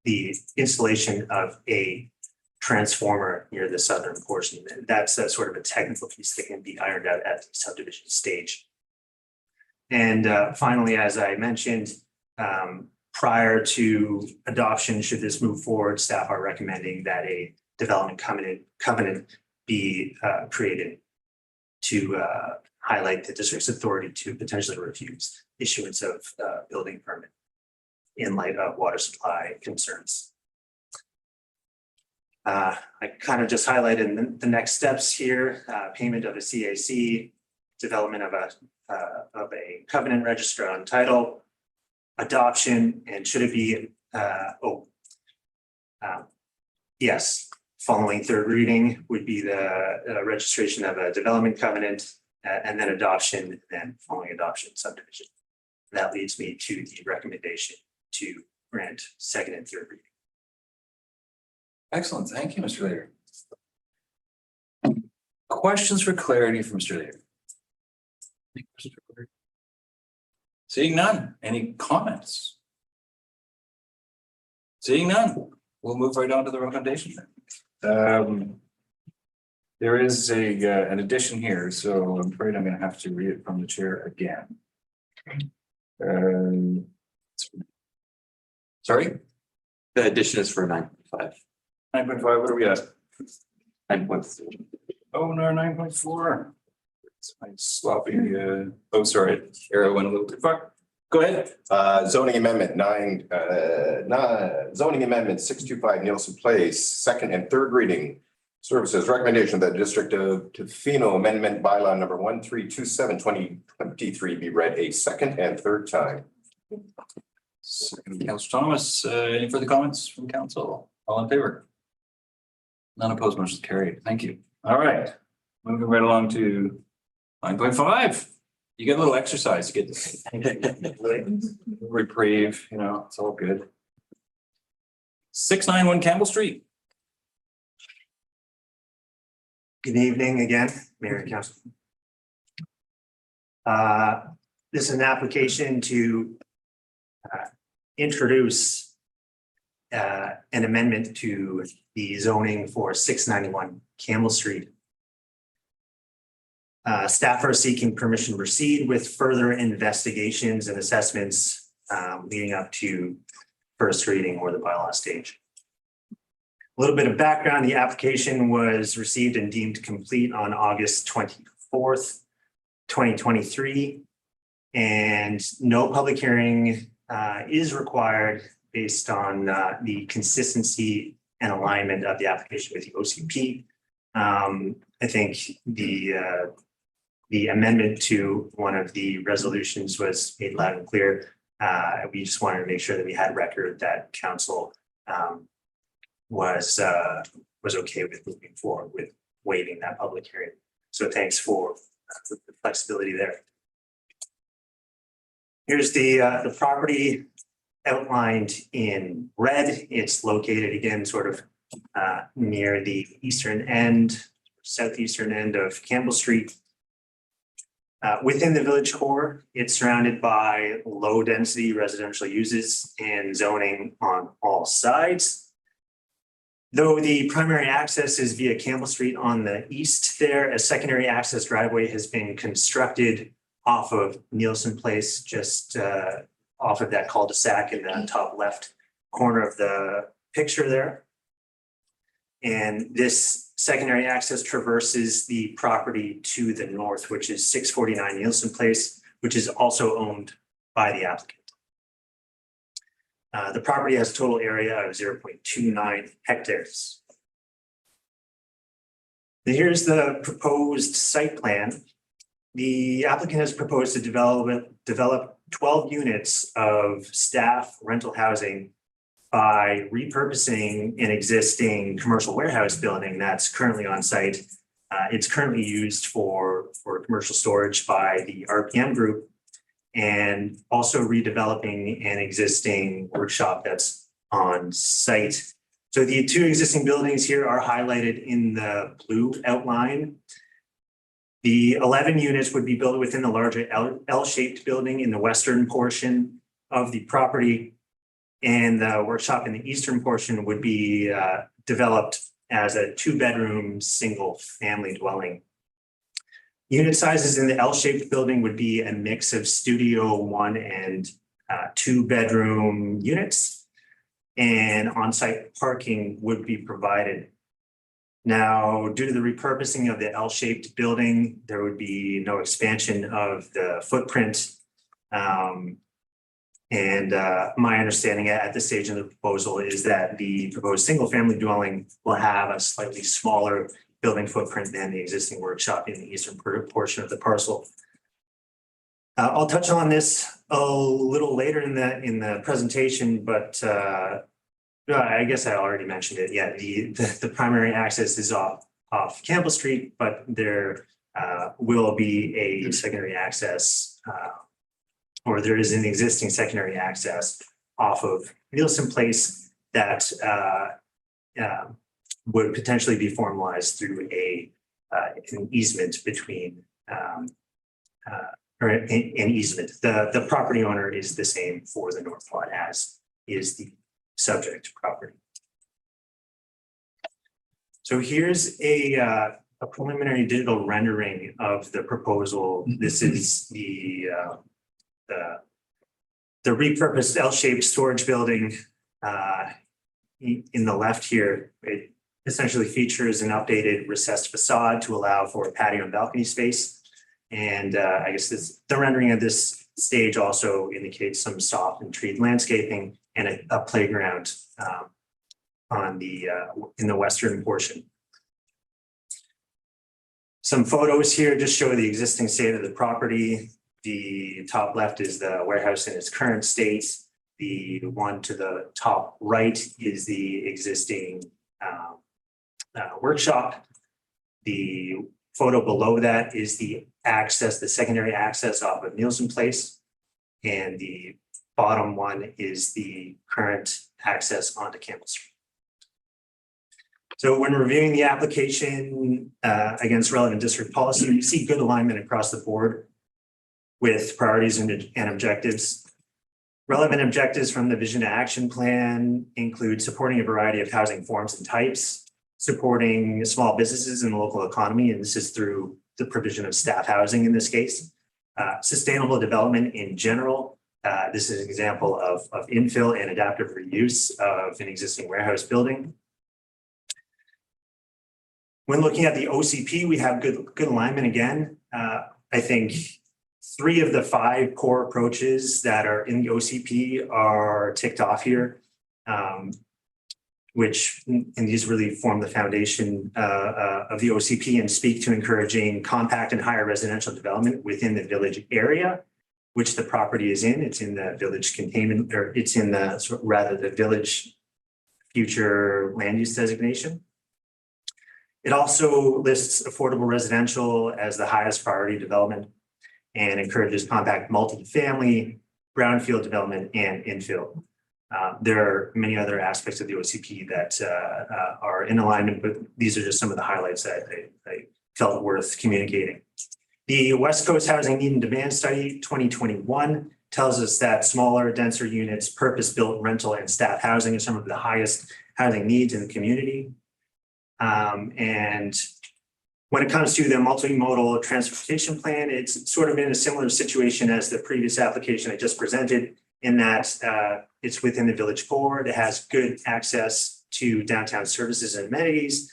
the installation of a transformer near the southern portion. And that's a sort of a technical piece that can be ironed out at the subdivision stage. And finally, as I mentioned, prior to adoption, should this move forward, staff are recommending that a development covenant be created to highlight the district's authority to potentially refuse issuance of building permit in light of water supply concerns. I kind of just highlighted the next steps here, payment of a CAC, development of a covenant register on title, adoption, and should it be, yes, following third reading would be the registration of a development covenant, and then adoption, and then following adoption, subdivision. That leads me to the recommendation to grant second and third reading. Excellent. Thank you, Mr. Leader. Questions for clarity from Mr. Leader? Seeing none. Any comments? Seeing none. We'll move right on to the recommendation. There is an addition here, so I'm afraid I'm going to have to read it from the chair again. Sorry? The addition is for 9.5. 9.5, what are we at? 9.4. Oh, no, 9.4. It's my sloppy, oh, sorry, arrow went a little too far. Go ahead. Zoning amendment zoning amendment 625 Nielsen Place, second and third reading. Services recommendation that District of Tofino Amendment Bylaw number 1327 2023 be read a second and third time. Second, Councilor Thomas, any further comments from council? All in favor? None opposed, motion carried. Thank you. All right, moving right along to 9.5. You get a little exercise, you get to reprieve, you know, it's all good. 691 Campbell Street. Good evening again, Mayor and Council. This is an application to introduce an amendment to the zoning for 691 Campbell Street. Staff are seeking permission to proceed with further investigations and assessments leading up to first reading or the bylaw stage. A little bit of background, the application was received and deemed complete on August 24th, 2023. And no public hearing is required based on the consistency and alignment of the application with the OCP. I think the amendment to one of the resolutions was made loud and clear. We just wanted to make sure that we had record that council was okay with moving forward with waiving that public hearing. So thanks for the flexibility there. Here's the property outlined in red. It's located again, sort of near the eastern end, southeastern end of Campbell Street. Within the village core, it's surrounded by low density residential uses and zoning on all sides. Though the primary access is via Campbell Street on the east there, a secondary access driveway has been constructed off of Nielsen Place, just off of that cul-de-sac in the top left corner of the picture there. And this secondary access traverses the property to the north, which is 649 Nielsen Place, which is also owned by the applicant. The property has a total area of 0.29 hectares. Here's the proposed site plan. The applicant has proposed to develop 12 units of staff rental housing by repurposing an existing commercial warehouse building that's currently on site. It's currently used for commercial storage by the RPM group, and also redeveloping an existing workshop that's on site. So the two existing buildings here are highlighted in the blue outline. The 11 units would be built within the larger L-shaped building in the western portion of the property. And the workshop in the eastern portion would be developed as a 2-bedroom, single-family dwelling. Unit sizes in the L-shaped building would be a mix of studio 1 and 2-bedroom units, and on-site parking would be provided. Now, due to the repurposing of the L-shaped building, there would be no expansion of the footprint. My understanding at this stage of the proposal is that the proposed single-family dwelling will have a slightly smaller building footprint than the existing workshop in the eastern portion of the parcel. I'll touch on this a little later in the presentation, but I guess I already mentioned it. Yeah, the primary access is off Campbell Street, but there will be a secondary access, or there is an existing secondary access off of Nielsen Place that would potentially be formalized through an easement between or an easement. The property owner is the same for the north lot as is the subject property. So here's a preliminary digital rendering of the proposal. This is the repurposed L-shaped storage building in the left here. It essentially features an updated recessed facade to allow for patio and balcony space. And I guess the rendering of this stage also indicates some soft and treed landscaping and a playground in the western portion. Some photos here just show the existing state of the property. The top left is the warehouse in its current state. The one to the top right is the existing workshop. The photo below that is the secondary access off of Nielsen Place. And the bottom one is the current access onto Campbell Street. So when reviewing the application against relevant district policy, you see good alignment across the board with priorities and objectives. Relevant objectives from the Vision to Action Plan include supporting a variety of housing forms and types, supporting small businesses in the local economy, and this is through the provision of staff housing in this case. Sustainable development in general. This is an example of infill and adaptive reuse of an existing warehouse building. When looking at the OCP, we have good alignment again. I think 3 of the 5 core approaches that are in the OCP are ticked off here, and these really form the foundation of the OCP and speak to encouraging compact and higher residential development within the village area, which the property is in. It's in the village containment, or it's in the village future land use designation. It also lists affordable residential as the highest priority development and encourages compact multifamily, brownfield development, and infill. There are many other aspects of the OCP that are in alignment, but these are just some of the highlights that I felt worth communicating. The West Coast Housing Need and Demand Study 2021 tells us that smaller, denser units, purpose-built rental and staff housing are some of the highest housing needs in the community. And when it comes to the multimodal transportation plan, it's sort of in a similar situation as the previous application I just presented, in that it's within the village core. It has good access to downtown services and amenities,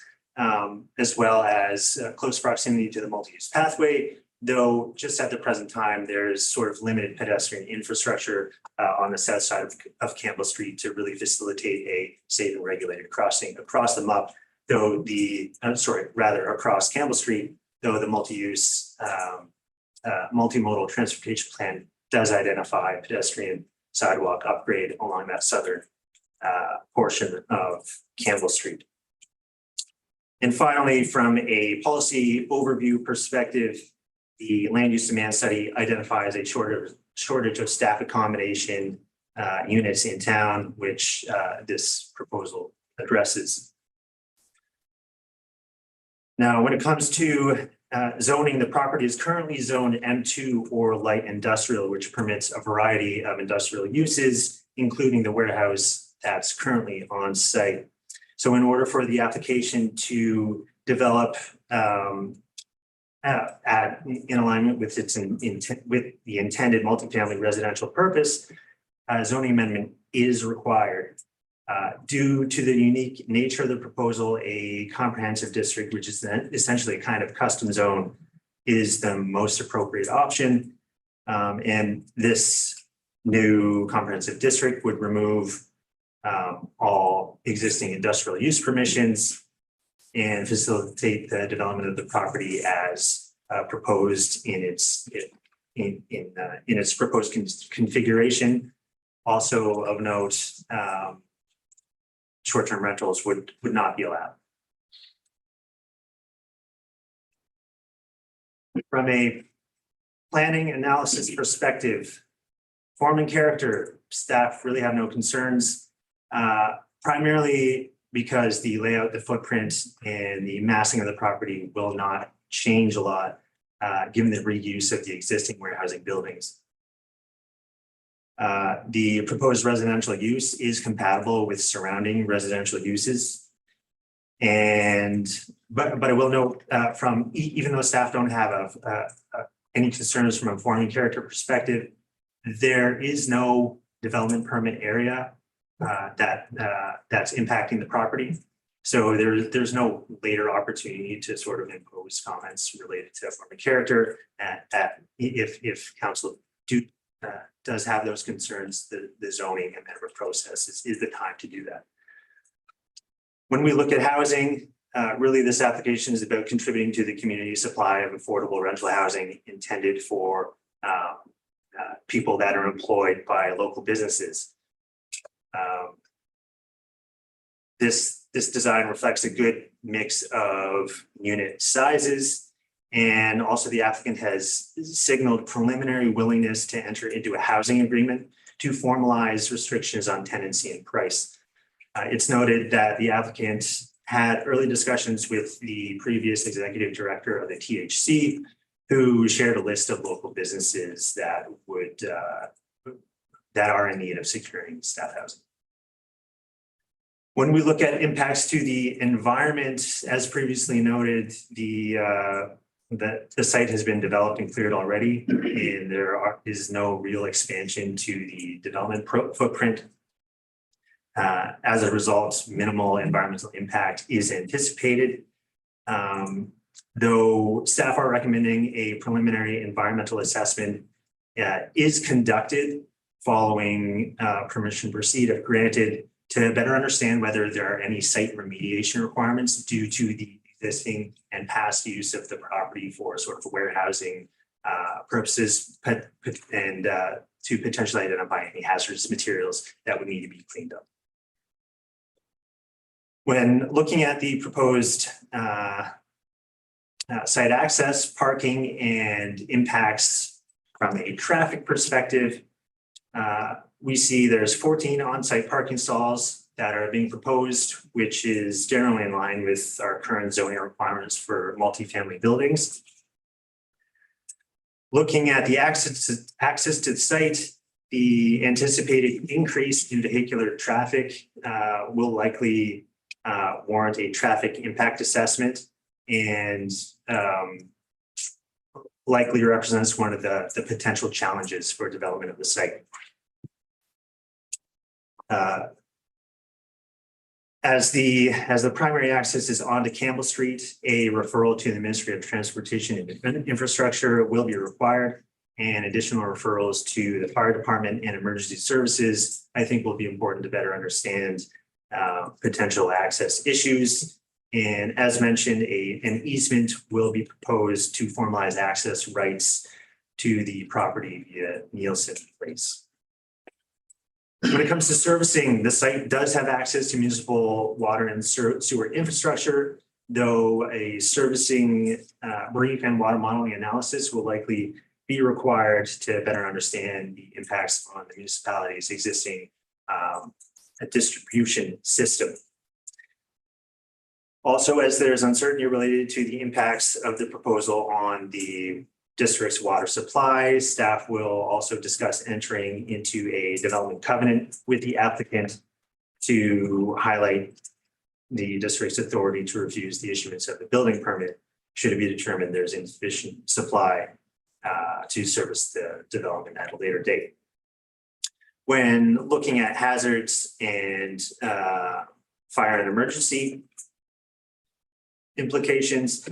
as well as close proximity to the multi-use pathway, though just at the present time, there's sort of limited pedestrian infrastructure on the south side of Campbell Street to really facilitate a safe and regulated crossing across the MUP, though across Campbell Street, though the multi-use multimodal transportation plan does identify pedestrian sidewalk upgrade along that southern portion of Campbell Street. And finally, from a policy overview perspective, the land use demand study identifies a shortage of staff accommodation units in town, which this proposal addresses. Now, when it comes to zoning, the property is currently zoned M2 or light industrial, which permits a variety of industrial uses, including the warehouse that's currently on site. So in order for the application to develop in alignment with its intent, with the intended multifamily residential purpose, zoning amendment is required. Due to the unique nature of the proposal, a comprehensive district, which is then essentially a kind of custom zone, is the most appropriate option. And this new comprehensive district would remove all existing industrial use permissions and facilitate the development of the property as proposed in its proposed configuration. Also of note, short-term rentals would not be allowed. From a planning analysis perspective, form and character, staff really have no concerns, primarily because the layout, the footprint, and the massing of the property will not change a lot, given the reuse of the existing warehousing buildings. The proposed residential use is compatible with surrounding residential uses. But I will note from even though staff don't have any concerns from a form and character perspective, there is no development permit area that's impacting the property. So there's no later opportunity to sort of impose comments related to form and character. That if council does have those concerns, the zoning amendment process is the time to do that. When we look at housing, really this application is about contributing to the community supply of affordable rental housing intended for people that are employed by local businesses. This design reflects a good mix of unit sizes, and also the applicant has signaled preliminary willingness to enter into a housing agreement to formalize restrictions on tenancy and price. It's noted that the applicant had early discussions with the previous executive director of the THC, who shared a list of local businesses that would that are in need of securing staff housing. When we look at impacts to the environment, as previously noted, the site has been developed and cleared already, and there is no real expansion to the development footprint. As a result, minimal environmental impact is anticipated. Though staff are recommending a preliminary environmental assessment is conducted following permission to proceed if granted, to better understand whether there are any site remediation requirements due to the existing and past use of the property for sort of warehousing purposes, and to potentially identify any hazardous materials that would need to be cleaned up. When looking at the proposed site access, parking, and impacts from a traffic perspective, we see there's 14 on-site parking stalls that are being proposed, which is generally in line with our current zoning requirements for multifamily buildings. Looking at the access to the site, the anticipated increase in vehicular traffic will likely warrant a traffic impact assessment, and likely represents one of the potential challenges for development of the site. As the primary access is onto Campbell Street, a referral to the Ministry of Transportation and Infrastructure will be required, and additional referrals to the fire department and emergency services, I think, will be important to better understand potential access issues. And as mentioned, an easement will be proposed to formalize access rights to the property via Nielsen Place. When it comes to servicing, the site does have access to municipal water and sewer infrastructure, though a servicing brief and water modeling analysis will likely be required to better understand the impacts on the municipality's existing distribution system. Also, as there's uncertainty related to the impacts of the proposal on the district's water supply, staff will also discuss entering into a development covenant with the applicant to highlight the district's authority to refuse the issuance of the building permit should it be determined there's insufficient supply to service the development at a later date. When looking at hazards and fire and emergency implications,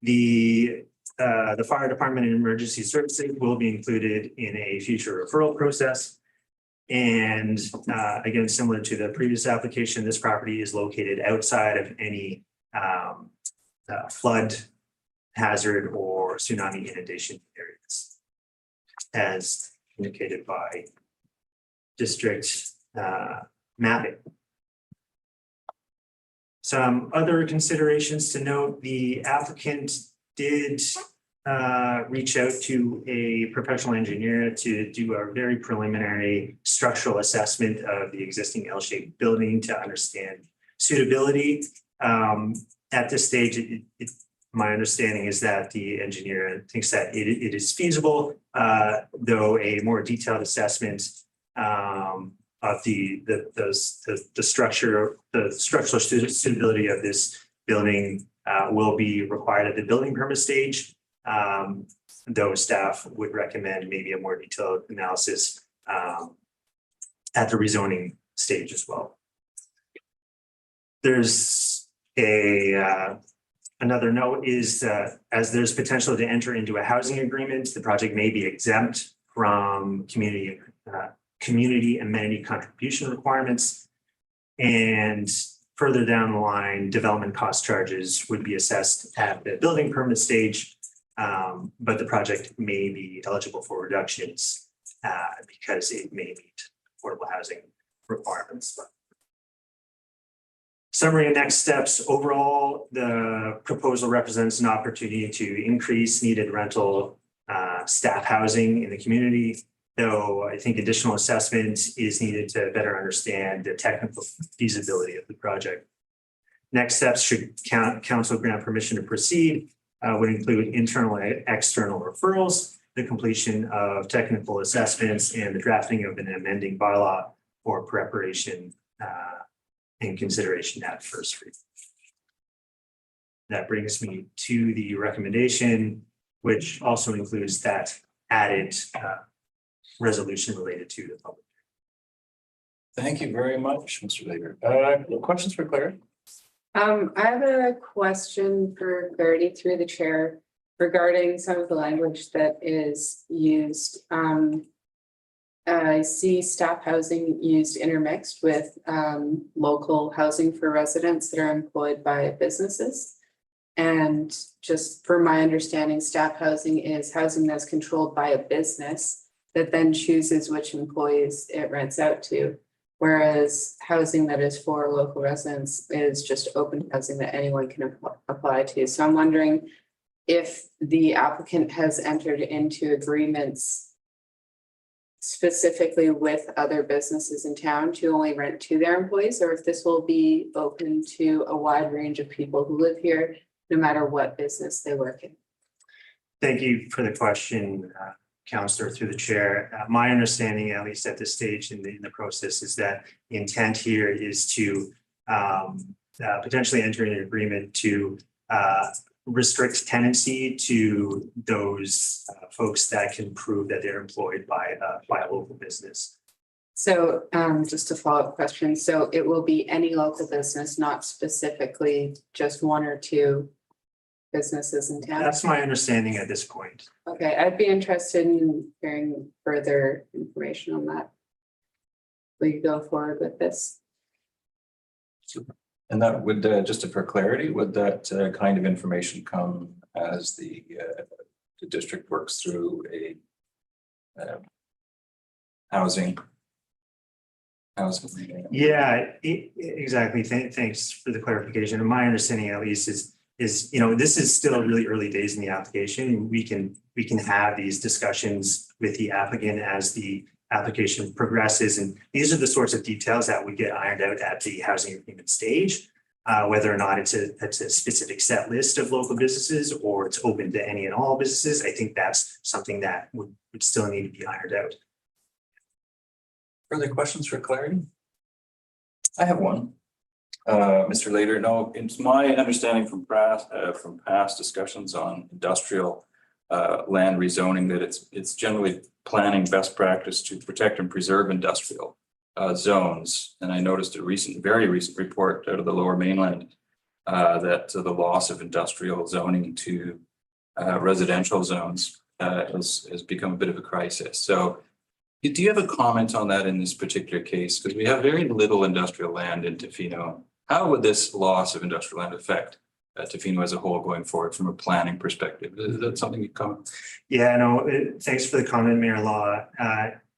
the fire department and emergency services will be included in a future referral process. And again, similar to the previous application, this property is located outside of any flood hazard or tsunami inundation areas, as indicated by district mapping. Some other considerations to note: the applicant did reach out to a professional engineer to do a very preliminary structural assessment of the existing L-shaped building to understand suitability. At this stage, my understanding is that the engineer thinks that it is feasible, though a more detailed assessment of the structural suitability of this building will be required at the building permit stage. Though staff would recommend maybe a more detailed analysis at the rezoning stage as well. There's another note is that as there's potential to enter into a housing agreement, the project may be exempt from community amenity contribution requirements. And further down the line, development cost charges would be assessed at the building permit stage, but the project may be eligible for reductions because it may meet affordable housing requirements. Summary and next steps. Overall, the proposal represents an opportunity to increase needed rental staff housing in the community, though I think additional assessment is needed to better understand the technical feasibility of the project. Next steps, should council grant permission to proceed, would include internal and external referrals, the completion of technical assessments, and the drafting of an amending bylaw for preparation and consideration at first reading. That brings me to the recommendation, which also includes that added resolution related to the public. Thank you very much, Mr. Lager. Questions for Claire? I have a question for clarity through the chair regarding some of the language that is used. I see staff housing used intermixed with local housing for residents that are employed by businesses. And just for my understanding, staff housing is housing that's controlled by a business that then chooses which employees it rents out to. Whereas housing that is for local residents is just open housing that anyone can apply to. So I'm wondering if the applicant has entered into agreements specifically with other businesses in town to only rent to their employees, or if this will be open to a wide range of people who live here, no matter what business they work in. Thank you for the question, Councillor, through the chair. My understanding, at least at this stage in the process, is that the intent here is to potentially enter an agreement to restrict tenancy to those folks that can prove that they're employed by a local business. So just a follow-up question. So it will be any local business, not specifically just one or two businesses in town? That's my understanding at this point. Okay, I'd be interested in hearing further information on that. Will you go forward with this? And that would, just for clarity, would that kind of information come as the district works through a housing? Yeah, exactly. Thanks for the clarification. And my understanding, at least, is this is still really early days in the application. We can have these discussions with the applicant as the application progresses, and these are the sorts of details that would get ironed out at the housing agreement stage. Whether or not it's a specific set list of local businesses or it's open to any and all businesses, I think that's something that would still need to be ironed out. Further questions for clarity? I have one. Mr. Later, no, it's my understanding from past discussions on industrial land rezoning that it's generally planning best practice to protect and preserve industrial zones. And I noticed a very recent report out of the Lower Mainland that the loss of industrial zoning to residential zones has become a bit of a crisis. So do you have a comment on that in this particular case? Because we have very little industrial land in Tofino. How would this loss of industrial land affect Tofino as a whole going forward from a planning perspective? Is that something you comment? Yeah, no, thanks for the comment, Mayor Law.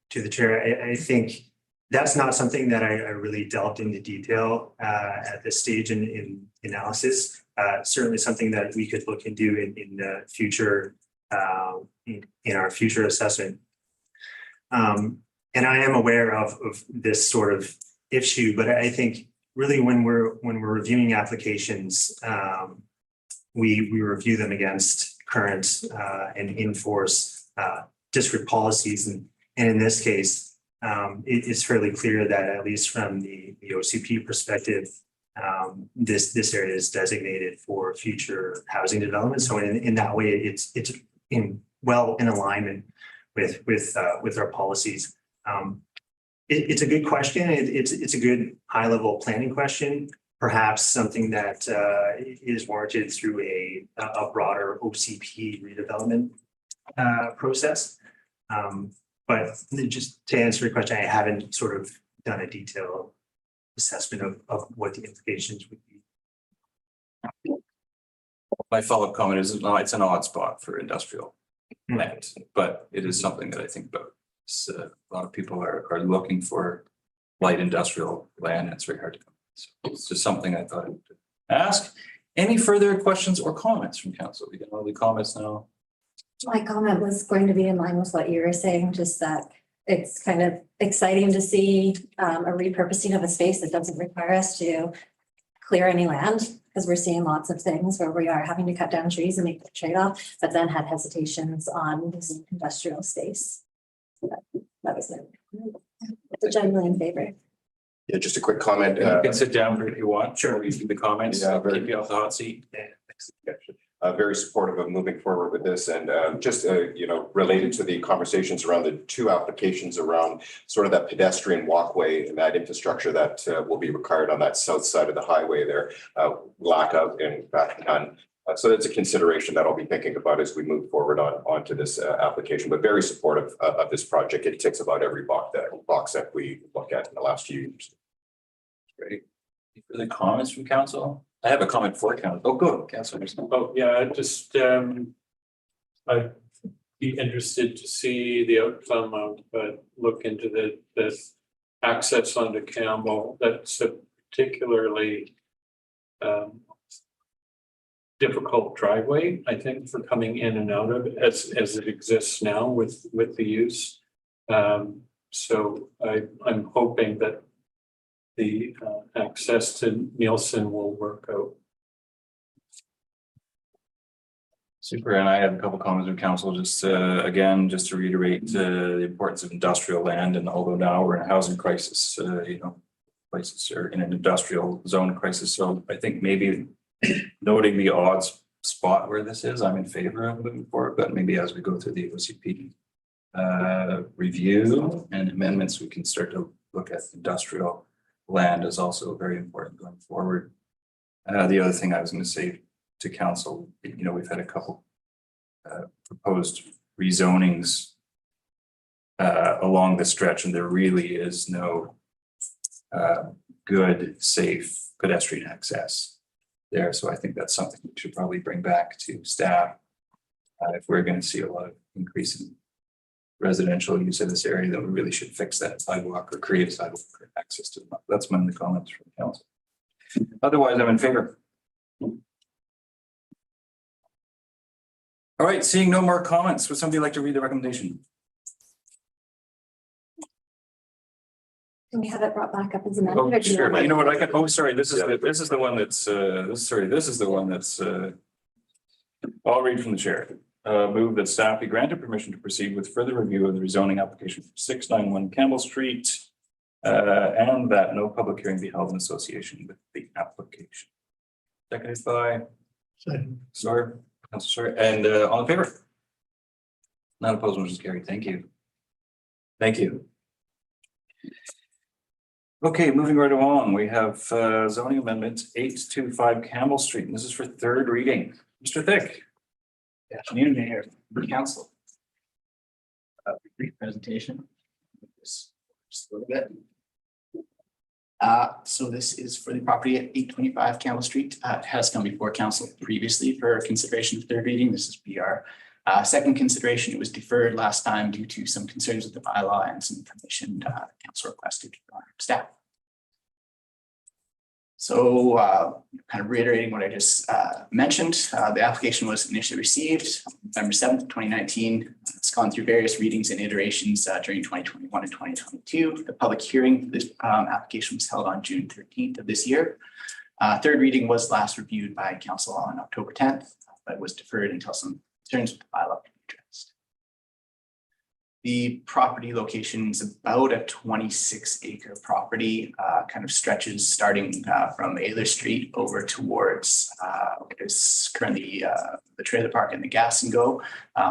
To the chair, I think that's not something that I really delved into detail at this stage in analysis. Certainly something that we could look into in the future, in our future assessment. And I am aware of this sort of issue, but I think really when we're reviewing applications, we review them against current and in-force district policies, and in this case, it is fairly clear that at least from the OCP perspective, this area is designated for future housing development. So in that way, it's in alignment with our policies. It's a good question. It's a good high level planning question, perhaps something that is warranted through a broader OCP redevelopment process. But just to answer your question, I haven't sort of done a detailed assessment of what the implications would be. My follow-up comment is it's an odd spot for industrial land, but it is something that I think about. A lot of people are looking for light industrial land, and it's very hard to come. So it's just something I thought I would ask. Any further questions or comments from council? We get all the comments now. My comment was going to be in line with what you were saying, just that it's kind of exciting to see a repurposing of a space that doesn't require us to clear any land, because we're seeing lots of things where we are having to cut down trees and make the trade-off, but then had hesitations on this industrial space. So that was it. Generally in favor. Yeah, just a quick comment. You can sit down if you want. Sure. We see the comments. Yeah, very keep you off the hot seat. Very supportive of moving forward with this, and just related to the conversations around the two applications around sort of that pedestrian walkway and that infrastructure that will be required on that south side of the highway there, lack of, in fact, none. So that's a consideration that I'll be thinking about as we move forward onto this application, but very supportive of this project. It ticks about every box that we look at in the last few years. Great. Any further comments from council? I have a comment for council. Oh, good, council. Oh, yeah, just I'd be interested to see the outcome of, but look into the access onto Campbell. That's a particularly difficult driveway, I think, for coming in and out of it as it exists now with the use. So I'm hoping that the access to Nielsen will work out. Super, and I have a couple comments with council, just again, just to reiterate the importance of industrial land, and although now we're in a housing crisis, places are in an industrial zone crisis. So I think maybe noting the odd spot where this is, I'm in favor of moving forward, but maybe as we go through the OCP review and amendments, we can start to look at industrial land is also very important going forward. The other thing I was going to say to council, we've had a couple proposed rezonings along the stretch, and there really is no good, safe pedestrian access there. So I think that's something we should probably bring back to staff if we're going to see a lot of increase in residential use of this area, then we really should fix that sidewalk or create a sidewalk for access to them. That's one of the comments from council. Otherwise, I'm in favor. All right, seeing no more comments, would somebody like to read the recommendation? Can we have it brought back up as amended? Oh, sure. You know what? I can. Oh, sorry. This is the one that's. This is the one that's. I'll read from the chair. Move that staff be granted permission to proceed with further review of the rezoning application for 691 Campbell Street And that no public hearing be held in association with the application. Seconded by Councilor, and all in favor? None opposed, motion is carried. Thank you. Thank you. Okay, moving right along, we have zoning amendments 825 Campbell Street, and this is for third reading. Mr. Thick. Good afternoon, Mayor, Council. Brief presentation. Just a little bit. So this is for the property at 825 Campbell Street. It has come before council previously for consideration of third reading. This is our second consideration. It was deferred last time due to some concerns with the bylaw and some information council requested from our staff. So kind of reiterating what I just mentioned, the application was initially received November 7th, 2019. It's gone through various readings and iterations during 2021 and 2022. The public hearing for this application was held on June 13th of this year. Third reading was last reviewed by council on October 10th, but was deferred until some concerns with the bylaw could be addressed. The property location is about a 26-acre property, kind of stretches starting from Ayler Street over towards what is currently the trailer park and the gas and go.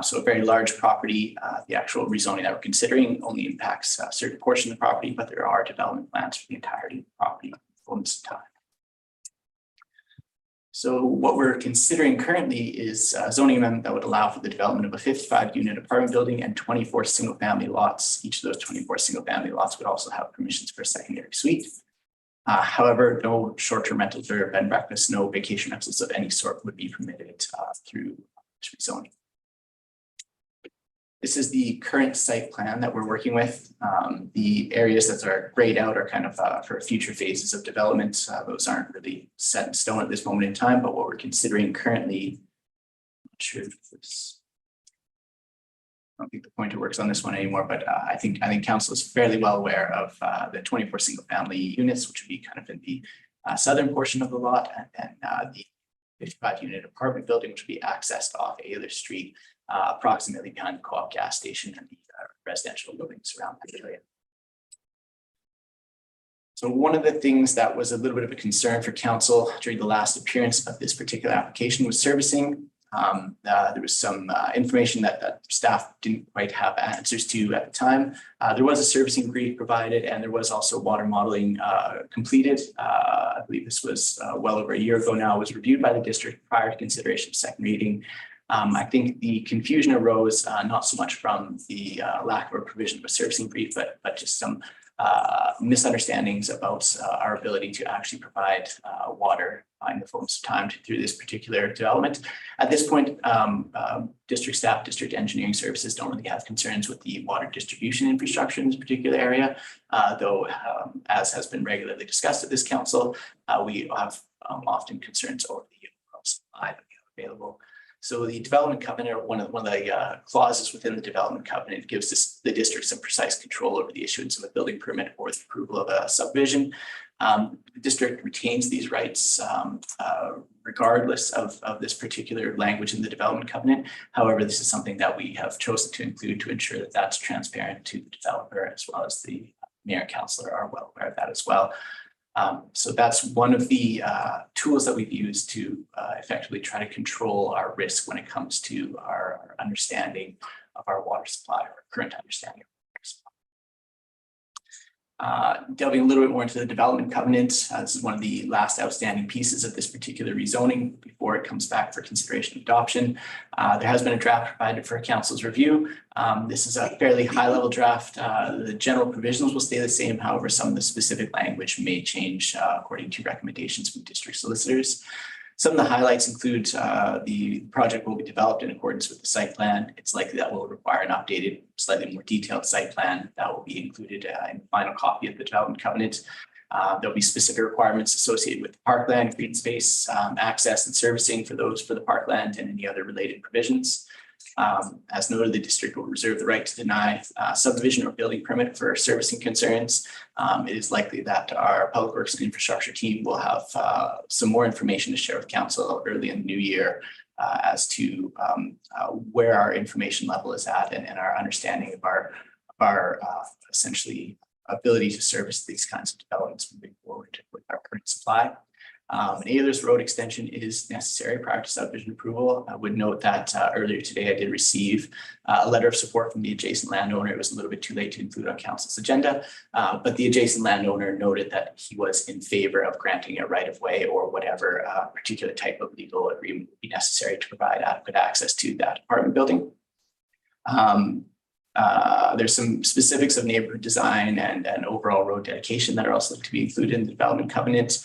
So a very large property. The actual rezoning that we're considering only impacts a certain portion of the property, but there are development plans for the entirety of the property in the fullness of time. So what we're considering currently is a zoning amendment that would allow for the development of a 55-unit apartment building and 24 single-family lots. Each of those 24 single-family lots would also have permissions for a secondary suite. However, no short-term rentals or bed and breakfast, no vacation rentals of any sort would be permitted through rezoning. This is the current site plan that we're working with. The areas that are grayed out are kind of for future phases of development. Those aren't really set in stone at this moment in time, but what we're considering currently, I'm not sure if this, I don't think the pointer works on this one anymore, but I think council is fairly well aware of the 24 single family units, which would be kind of in the southern portion of the lot, and the 55-unit apartment building, which would be accessed off Ayler Street, approximately behind the Co-op gas station and the residential buildings around that area. So one of the things that was a little bit of a concern for council during the last appearance of this particular application was servicing. There was some information that staff didn't quite have answers to at the time. There was a servicing brief provided, and there was also water modeling completed. I believe this was well over a year ago now. It was reviewed by the district prior to consideration of second reading. I think the confusion arose not so much from the lack of a provision of a servicing brief, but just some misunderstandings about our ability to actually provide water in the fullness of time through this particular development. At this point, district staff, district engineering services don't really have concerns with the water distribution infrastructure in this particular area, though as has been regularly discussed at this council, we have often concerns over the supply that we have available. So the development covenant, or one of the clauses within the development covenant, gives the district some precise control over the issuance of a building permit or the approval of a subdivision. The district retains these rights regardless of this particular language in the development covenant. However, this is something that we have chosen to include to ensure that that's transparent to the developer, as well as the mayor and councillor are well aware of that as well. So that's one of the tools that we've used to effectively try to control our risk when it comes to our understanding of our water supply, or current understanding of water supply. Delving a little bit more into the development covenant, this is one of the last outstanding pieces of this particular rezoning before it comes back for consideration and adoption. There has been a draft provided for council's review. This is a fairly high-level draft. The general provisions will stay the same. However, some of the specific language may change according to recommendations from district solicitors. Some of the highlights include the project will be developed in accordance with the site plan. It's likely that will require an updated, slightly more detailed site plan that will be included in the final copy of the development covenant. There'll be specific requirements associated with the parkland, green space, access and servicing for the parkland, and any other related provisions. As noted, the district will reserve the right to deny subdivision or building permit for servicing concerns. It is likely that our public works and infrastructure team will have some more information to share with council early in the new year as to where our information level is at, and our understanding of our essentially ability to service these kinds of developments moving forward with our current supply. An Ayers Road extension is necessary prior to subdivision approval. I would note that earlier today I did receive a letter of support from the adjacent landowner. It was a little bit too late to include on council's agenda, but the adjacent landowner noted that he was in favor of granting a right of way or whatever particular type of legal agreement would be necessary to provide adequate access to that apartment building. There's some specifics of neighborhood design and overall road dedication that are also to be included in the development covenant.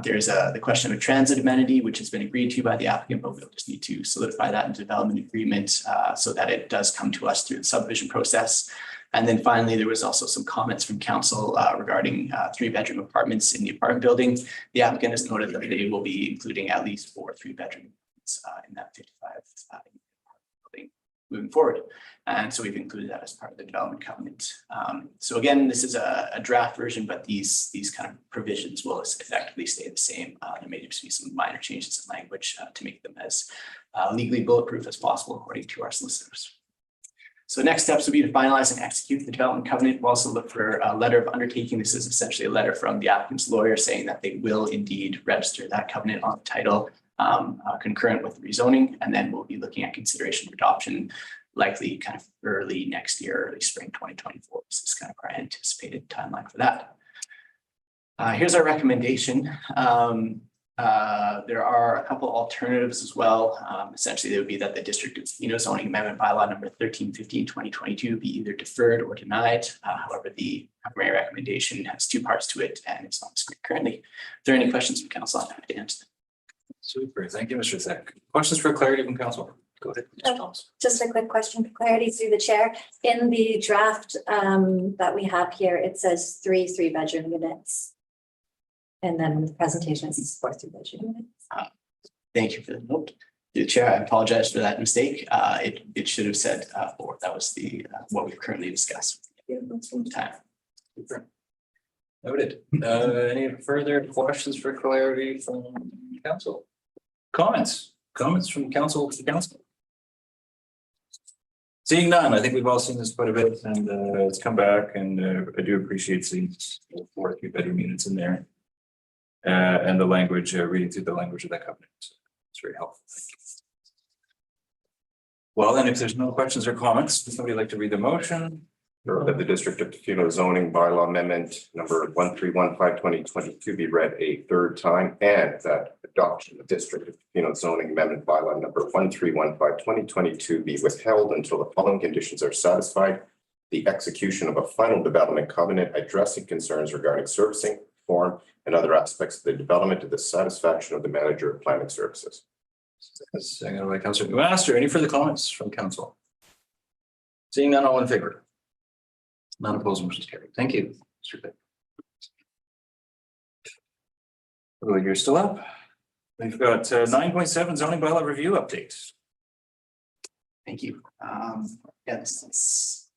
There's the question of a transit amenity, which has been agreed to by the applicant, but we'll just need to solidify that in development agreement so that it does come to us through the subdivision process. And then finally, there was also some comments from council regarding 3-bedroom apartments in the apartment building. The applicant has noted that they will be including at least 4 3-bedroom in that 55 building moving forward. And so we've included that as part of the development covenant. So again, this is a draft version, but these kind of provisions will effectively stay the same. There may just be some minor changes in language to make them as legally bulletproof as possible, according to our solicitors. So next steps would be to finalize and execute the development covenant. We'll also look for a letter of undertaking. This is essentially a letter from the applicant's lawyer saying that they will indeed register that covenant on the title concurrent with the rezoning, and then we'll be looking at consideration for adoption likely kind of early next year, early spring 2024. This is kind of our anticipated timeline for that. Here's our recommendation. There are a couple alternatives as well. Essentially, they would be that the District of Tofino zoning amendment bylaw number 1315/2022 be either deferred or denied. However, the primary recommendation has 2 parts to it, and it's on the screen currently. If there are any questions from council, I'm happy to answer them. Super. Thank you, Mr. Zek. Questions for clarity from council? Go ahead. Just a quick question for clarity through the chair. In the draft that we have here, it says 3 3-bedroom units. And then the presentation is 4 3-bedroom units. Thank you for the note. The chair, I apologize for that mistake. It should have said 4. That was the what we've currently discussed. Time. Super. Noted. Any further questions for clarity from council? Comments from council to council? Seeing none, I think we've all seen this quite a bit, and it's come back, and I do appreciate seeing 4 3-bedroom units in there. And the language, reading through the language of that covenant. It's very helpful. Thank you. Well, then if there's no questions or comments, would somebody like to read the motion? That the District of Tofino zoning bylaw amendment number 1315/2022 be read a 3rd time, and that adoption of District of Tofino zoning amendment bylaw number 1315/2022 be withheld until the following conditions are satisfied: the execution of a final development covenant addressing concerns regarding servicing, form, and other aspects of the development to the satisfaction of the manager of planning services. Second by Councilor Master. Any further comments from council? Seeing none, all in favor? None opposed, motion is carried. Thank you, Mr. Pitt. Well, you're still up. We've got 9.7 zoning bylaw review update. Thank you. Yeah, this is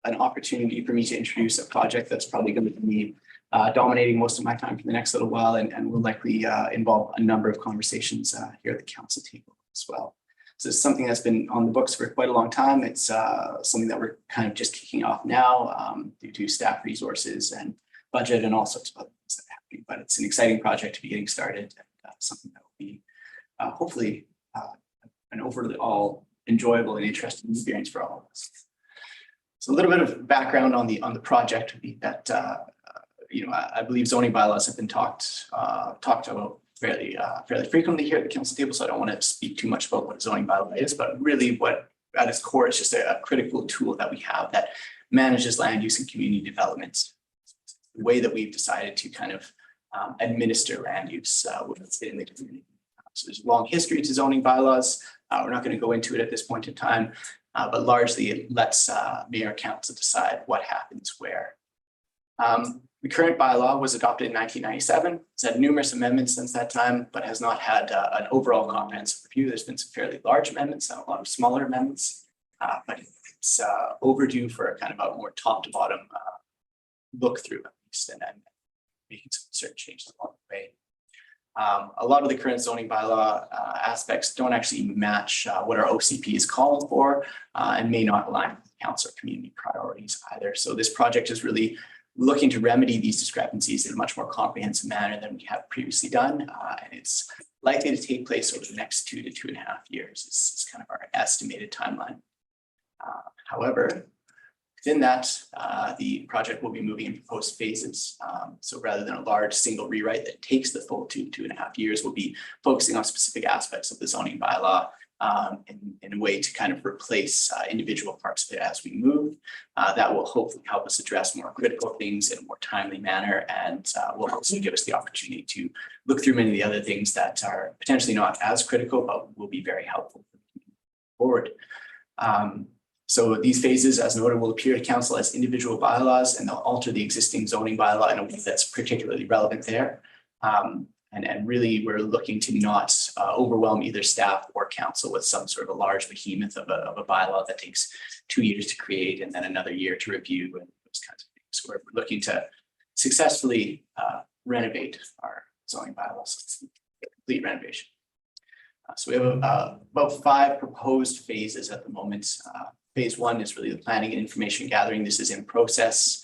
an opportunity for me to introduce a project that's probably going to be dominating most of my time for the next little while, and will likely involve a number of conversations here at the council table as well. So it's something that's been on the books for quite a long time. It's something that we're kind of just kicking off now due to staff resources and budget and all sorts of other things that are happening. But it's an exciting project to be getting started, and something that will be hopefully an overall enjoyable and interesting experience for all of us. So a little bit of background on the project would be that I believe zoning bylaws have been talked about fairly frequently here at the council table, so I don't want to speak too much about what a zoning bylaw is, but really what at its core is just a critical tool that we have that manages land use and community development. The way that we've decided to kind of administer land use within the community. So there's a long history to zoning bylaws. We're not going to go into it at this point in time, but largely it lets mayor council decide what happens where. The current bylaw was adopted in 1997. It's had numerous amendments since that time, but has not had an overall comprehensive review. There's been some fairly large amendments and a lot of smaller amendments, but it's overdue for a kind of a more top to bottom look through at least, and making some certain changes along the way. A lot of the current zoning bylaw aspects don't actually match what our OCP is calling for and may not align with council community priorities either. So this project is really looking to remedy these discrepancies in a much more comprehensive manner than we have previously done. And it's likely to take place over the next 2 to 2.5 years. Is kind of our estimated timeline. However, within that, the project will be moving in proposed phases. So rather than a large single rewrite that takes the full 2.5 years, we'll be focusing on specific aspects of the zoning bylaw in a way to kind of replace individual parts of it as we move. That will hopefully help us address more critical things in a more timely manner, and will also give us the opportunity to look through many of the other things that are potentially not as critical, but will be very helpful forward. So these phases, as noted, will appear to council as individual bylaws, and they'll alter the existing zoning bylaw in a way that's particularly relevant there. And really, we're looking to not overwhelm either staff or council with some sort of a large behemoth of a bylaw that takes 2 years to create and then another year to review and those kinds of things. So we're looking to successfully renovate our zoning bylaws, complete renovation. So we have about 5 proposed phases at the moment. Phase 1 is really the planning and information gathering. This is in process.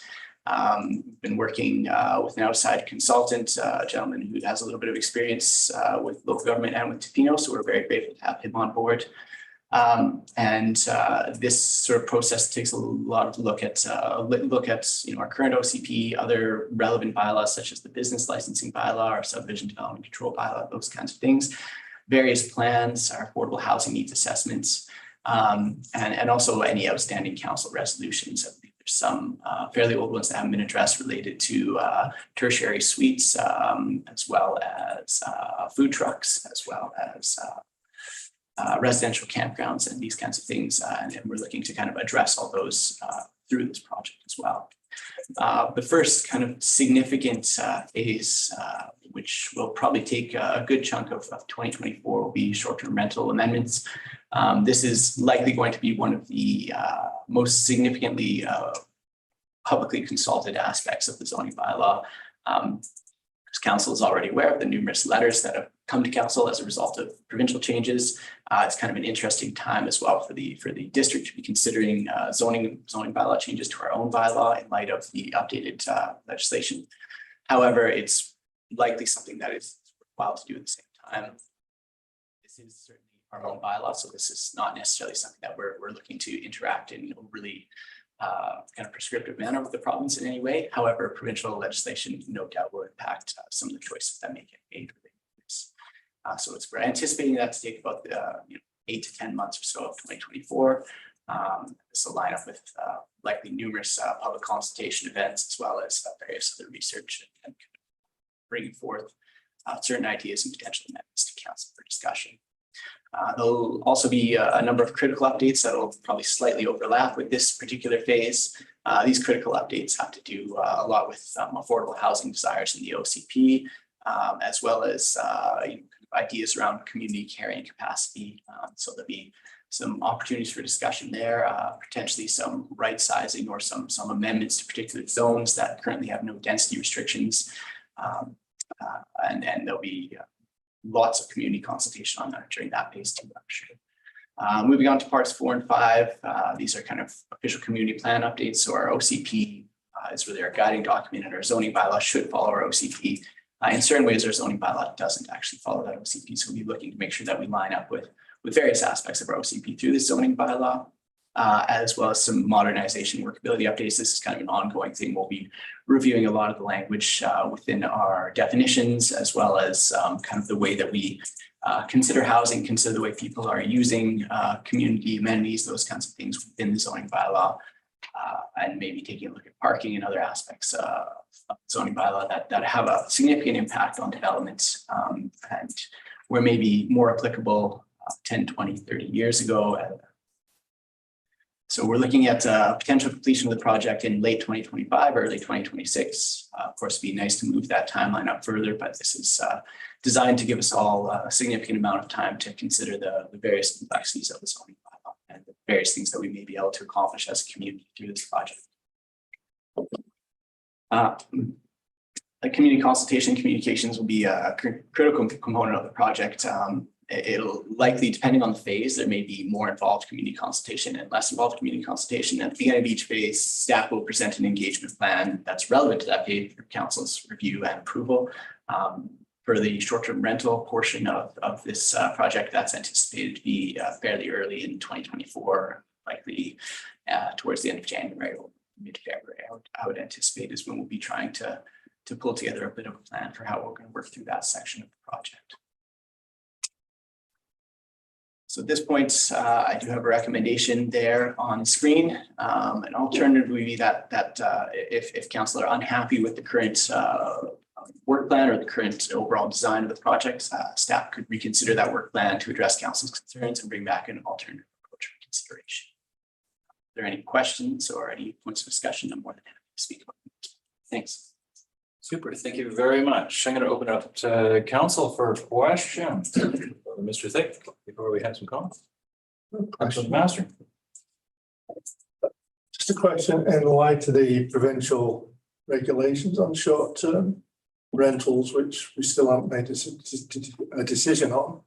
We've been working with an outside consultant, a gentleman who has a little bit of experience with local government and with Tofino, so we're very grateful to have him on board. This sort of process takes a lot of look at our current OCP, other relevant bylaws such as the business licensing bylaw, our subdivision development control bylaw, those kinds of things, various plans, our affordable housing needs assessments, and also any outstanding council resolutions. I believe there's some fairly old ones that haven't been addressed related to tertiary suites, as well as food trucks, as well as residential campgrounds and these kinds of things. And we're looking to kind of address all those through this project as well. The first kind of significant phase, which will probably take a good chunk of 2024, will be short-term rental amendments. This is likely going to be one of the most significantly publicly consulted aspects of the zoning bylaw. As council is already aware of the numerous letters that have come to council as a result of provincial changes. It's kind of an interesting time as well for the district to be considering zoning bylaw changes to our own bylaw in light of the updated legislation. However, it's likely something that is worthwhile to do at the same time. This is certainly our own bylaw, so this is not necessarily something that we're looking to interact in overly kind of prescriptive manner with the province in any way. However, provincial legislation no doubt will impact some of the choices that may get made with this. So we're anticipating that to take about 8 to 10 months or so of 2024. This will line up with likely numerous public consultation events, as well as various other research and bringing forth certain ideas and potential amendments to council for discussion. There'll also be a number of critical updates that will probably slightly overlap with this particular phase. These critical updates have to do a lot with affordable housing desires in the OCP, as well as ideas around community carrying capacity. So there'll be some opportunities for discussion there, potentially some right sizing or some amendments to particular zones that currently have no density restrictions. And there'll be lots of community consultation on that during that phase 2, I'm sure. Moving on to parts 4 and 5, these are kind of official community plan updates. So our OCP is really our guiding document, and our zoning bylaw should follow our OCP. In certain ways, our zoning bylaw doesn't actually follow that OCP, so we'll be looking to make sure that we line up with various aspects of our OCP through the zoning bylaw, as well as some modernization workability updates. This is kind of an ongoing thing. We'll be reviewing a lot of the language within our definitions, as well as kind of the way that we consider housing, consider the way people are using community amenities, those kinds of things within the zoning bylaw, and maybe taking a look at parking and other aspects of zoning bylaw that have a significant impact on development, and where maybe more applicable 10, 20, 30 years ago. So we're looking at potential completion of the project in late 2025, early 2026. Of course, it'd be nice to move that timeline up further, but this is designed to give us all a significant amount of time to consider the various complexities of the zoning bylaw and the various things that we may be able to accomplish as a community through this project. community consultation communications will be a critical component of the project. It'll likely, depending on the phase, there may be more involved community consultation and less involved community consultation. At the beginning of each phase, staff will present an engagement plan that's relevant to that phase for council's review and approval. For the short-term rental portion of this project, that's anticipated to be fairly early in 2024, likely towards the end of January or mid-February. I would anticipate is when we'll be trying to pull together a bit of a plan for how we're going to work through that section of the project. So at this point, I do have a recommendation there on the screen. An alternative would be that if council are unhappy with the current work plan or the current overall design of the project, staff could reconsider that work plan to address council's concerns and bring back an alternative approach for consideration. Are there any questions or any points of discussion? I'm more than happy to speak about it. Thanks. Super, thank you very much. I'm going to open up to council for questions. Mr. Thick, before we have some comments. Question, Master. Just a question in light of the provincial regulations on short-term rentals, which we still haven't made a decision on.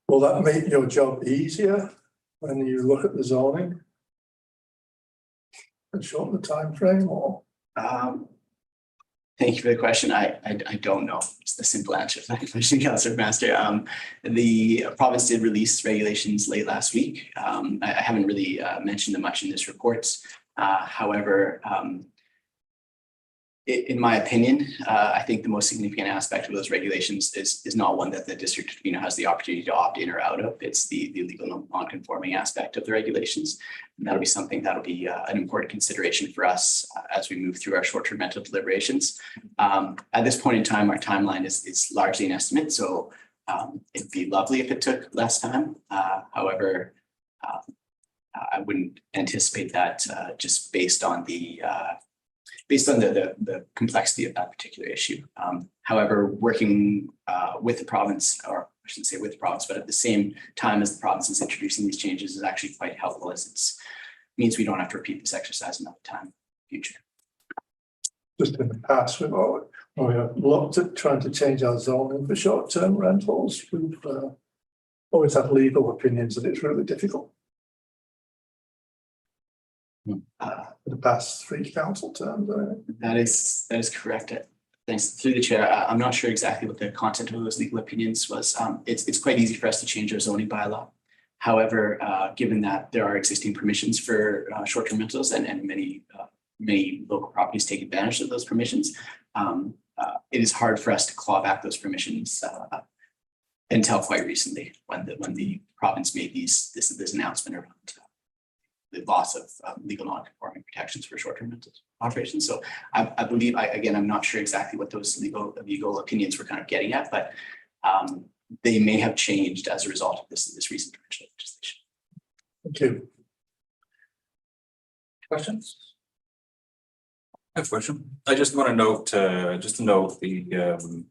Will that make your job easier when you look at the zoning and shorten the time frame, or? Thank you for the question. I don't know. It's the simple answer to that question, Councillor Master. The province did release regulations late last week. I haven't really mentioned them much in this report. However, in my opinion, I think the most significant aspect of those regulations is not one that the District of Tofino has the opportunity to opt in or out of. It's the legal non-conforming aspect of the regulations. And that'll be something that'll be an important consideration for us as we move through our short-term rental deliberations. At this point in time, our timeline is largely an estimate. So it'd be lovely if it took less time. However, I wouldn't anticipate that just based on the complexity of that particular issue. However, working with the province, or I shouldn't say with the province, but at the same time as the province is introducing these changes is actually quite helpful, as it means we don't have to repeat this exercise another time in the future. Just in the past, we have looked at trying to change our zoning for short-term rentals. We've always had legal opinions that it's really difficult. For the past 3 council terms, I think. That is correct. Thanks. Through the chair, I'm not sure exactly what the content of those legal opinions was. It's quite easy for us to change our zoning bylaw. However, given that there are existing permissions for short-term rentals and many local properties take advantage of those permissions, it is hard for us to claw back those permissions until quite recently, when the province made this announcement around the loss of legal non-conforming protections for short-term rental operations. So I believe, again, I'm not sure exactly what those legal opinions were kind of getting at, but they may have changed as a result of this recent provincial legislation. Thank you. Questions? I have a question. I just want to note, in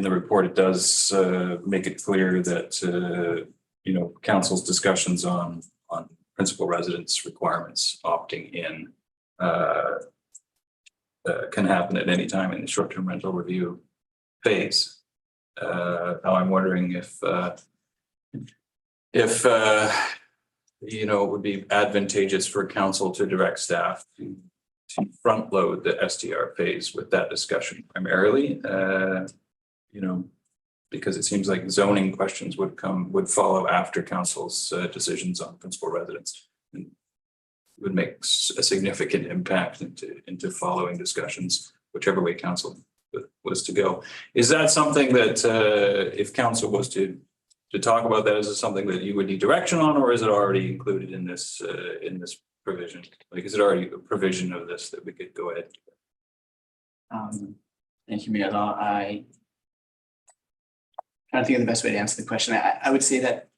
the report, it does make it clear that council's discussions on principal residence requirements opting in can happen at any time in the short-term rental review phase. Now I'm wondering if it would be advantageous for council to direct staff to front load the STR phase with that discussion primarily, because it seems like zoning questions would follow after council's decisions on principal residence, and would make a significant impact into following discussions, whichever way council was to go. Is that something that if council was to talk about that, is it something that you would need direction on, or is it already included in this provision? Like, is it already a provision of this that we could go ahead? Thank you, Mayor Law. I think of the best way to answer the question. I would say that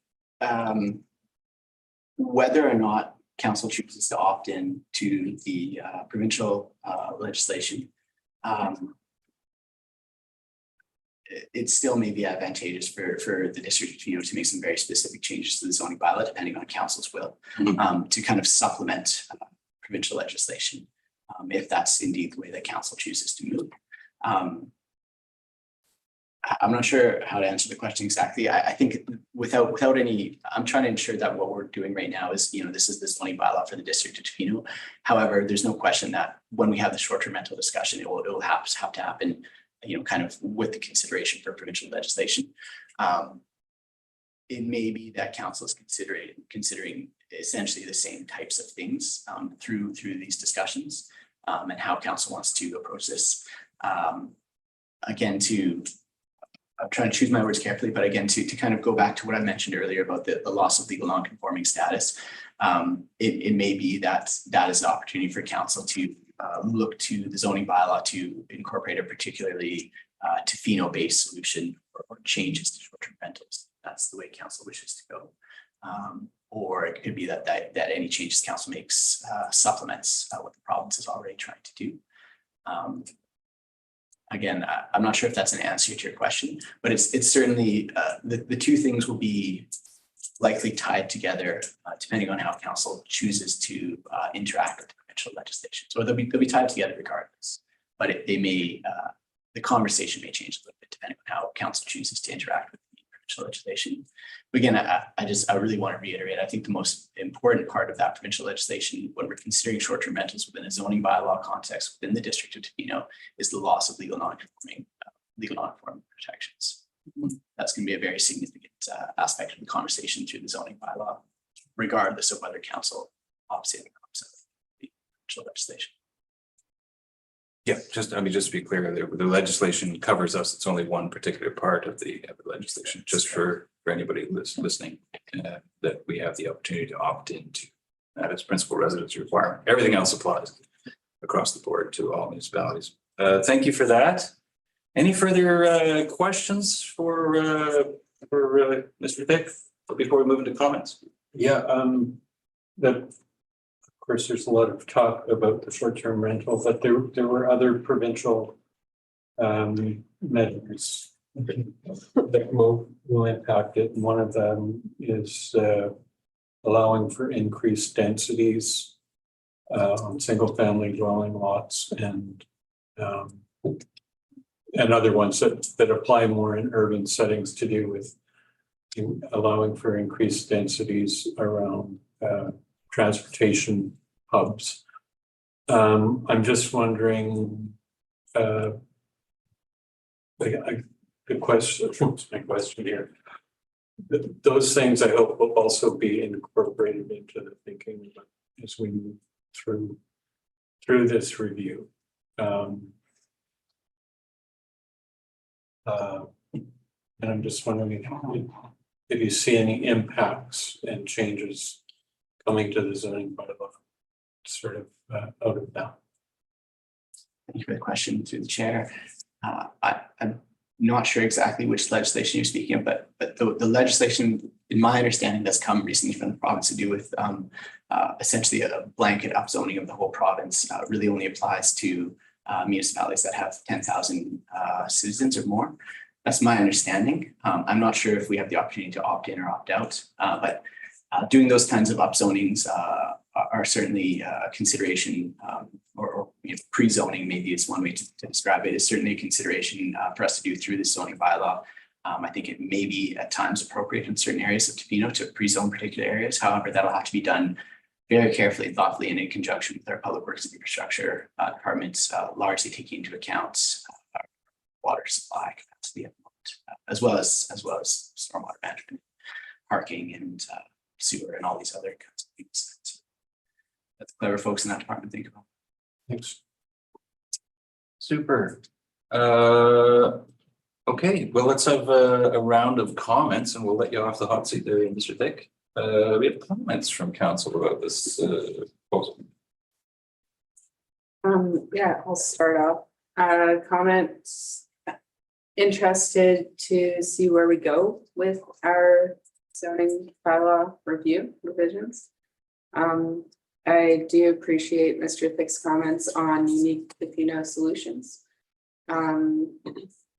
whether or not council chooses to opt in to the provincial legislation, it still may be advantageous for the District of Tofino to make some very specific changes to the zoning bylaw, depending on council's will, to kind of supplement provincial legislation. if that's indeed the way that council chooses to move. I'm not sure how to answer the question exactly. I think without any, I'm trying to ensure that what we're doing right now is, this is the zoning bylaw for the District of Tofino. However, there's no question that when we have the short-term rental discussion, it will have to happen, kind of with the consideration for provincial legislation. It may be that council is considering essentially the same types of things through these discussions and how council wants to approach this. Again, I'm trying to choose my words carefully, but again, to kind of go back to what I mentioned earlier about the loss of legal non-conforming status, it may be that is an opportunity for council to look to the zoning bylaw to incorporate a particularly Tofino-based solution or changes to short-term rentals. That's the way council wishes to go. Or it could be that any changes council makes supplements what the province is already trying to do. Again, I'm not sure if that's an answer to your question, but it's certainly the two things will be likely tied together depending on how council chooses to interact with the provincial legislation. So they'll be tied together regardless, but they may the conversation may change a little bit depending on how council chooses to interact with the provincial legislation. But again, I really want to reiterate, I think the most important part of that provincial legislation when we're considering short-term rentals within a zoning bylaw context within the District of Tofino is the loss of legal non-conforming protections. That's going to be a very significant aspect of the conversation through the zoning bylaw, regardless of whether council opts in or opts out of the provincial legislation. Yeah, just to be clear, the legislation covers us. It's only one particular part of the legislation, just for anybody listening, that we have the opportunity to opt into that as principal residence requirement. Everything else applies across the board to all municipalities. Thank you for that. Any further questions for Mr. Thick before we move into comments? Yeah, of course, there's a lot of talk about the short-term rental, but there were other provincial measures that will impact it. And one of them is allowing for increased densities on single-family dwelling lots and other ones that apply more in urban settings to do with allowing for increased densities around transportation hubs. I'm just wondering, the question, my question here, those things I hope will also be incorporated into the thinking as we move through this review. And I'm just wondering if you see any impacts and changes coming to the zoning bylaw, sort of out of that. Thank you for the question through the chair. I'm not sure exactly which legislation you're speaking of, but the legislation, in my understanding, that's come recently from the province to do with essentially a blanket upzoning of the whole province really only applies to municipalities that have 10,000 citizens or more. That's my understanding. I'm not sure if we have the opportunity to opt in or opt out, but doing those kinds of upzonings are certainly a consideration, or pre-zoning maybe is one way to describe it, is certainly a consideration for us to do through the zoning bylaw. I think it may be at times appropriate in certain areas of Tofino to pre-zone particular areas. However, that'll have to be done very carefully and thoughtfully and in conjunction with our public works and infrastructure departments, largely taking into account water supply capacity, as well as stormwater management, parking, and sewer, and all these other kinds of things that the clever folks in that department think about. Thanks. Super. Okay, well, let's have a round of comments and we'll let you off the hot seat there, Mr. Thick. We have comments from council about this proposal. Yeah, I'll start off. Comments. Interested to see where we go with our zoning bylaw review revisions. I do appreciate Mr. Thick's comments on unique Tofino solutions. And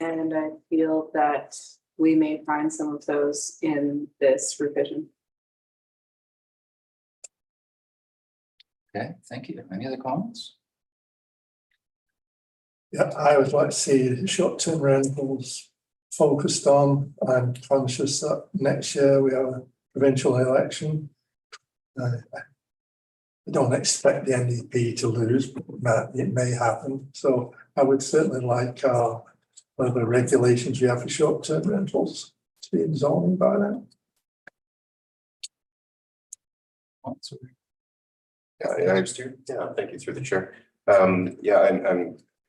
I feel that we may find some of those in this revision. Okay, thank you. Any other comments? Yeah, I would like to see short-term rentals focused on. I'm conscious that next year we have a provincial election. I don't expect the NDP to lose, but it may happen. So I would certainly like one of the regulations we have for short-term rentals to be in zoning by then. Yeah, thank you through the chair.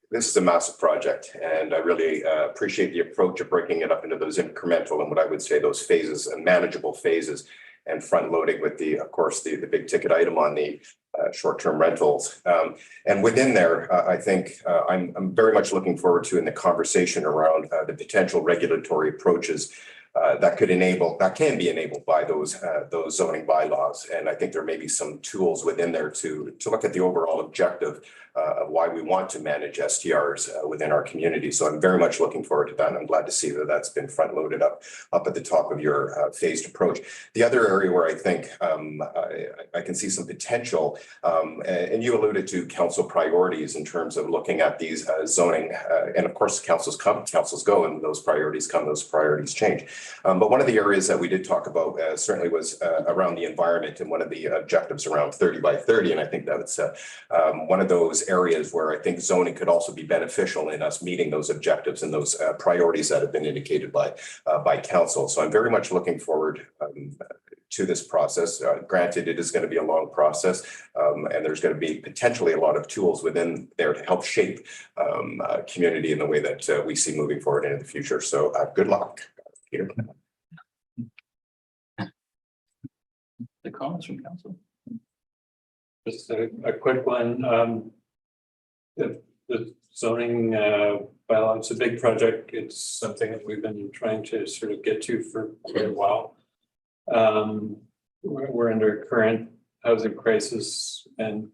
This is a massive project, and I really appreciate the approach of breaking it up into those incremental and what I would say those phases and manageable phases, and front loading with of course, the big ticket item on the short-term rentals. And within there, I think I'm very much looking forward to in the conversation around the potential regulatory approaches that can be enabled by those zoning bylaws. And I think there may be some tools within there to look at the overall objective of why we want to manage STRs within our community. So I'm very much looking forward to that. And I'm glad to see that that's been front loaded up at the top of your phased approach. The other area where I think I can see some potential, and you alluded to council priorities in terms of looking at these zoning, and of course councils come, councils go, and those priorities come, those priorities change. But one of the areas that we did talk about certainly was around the environment, and one of the objectives around 30 by 30. And I think that's one of those areas where I think zoning could also be beneficial in us meeting those objectives and those priorities that have been indicated by council. So I'm very much looking forward to this process. Granted, it is going to be a long process, and there's going to be potentially a lot of tools within there to help shape community in the way that we see moving forward into the future. So good luck, Peter. The comments from council. Just a quick one. The zoning bylaw, it's a big project. It's something that we've been trying to sort of get to for quite a while. We're under current housing crisis and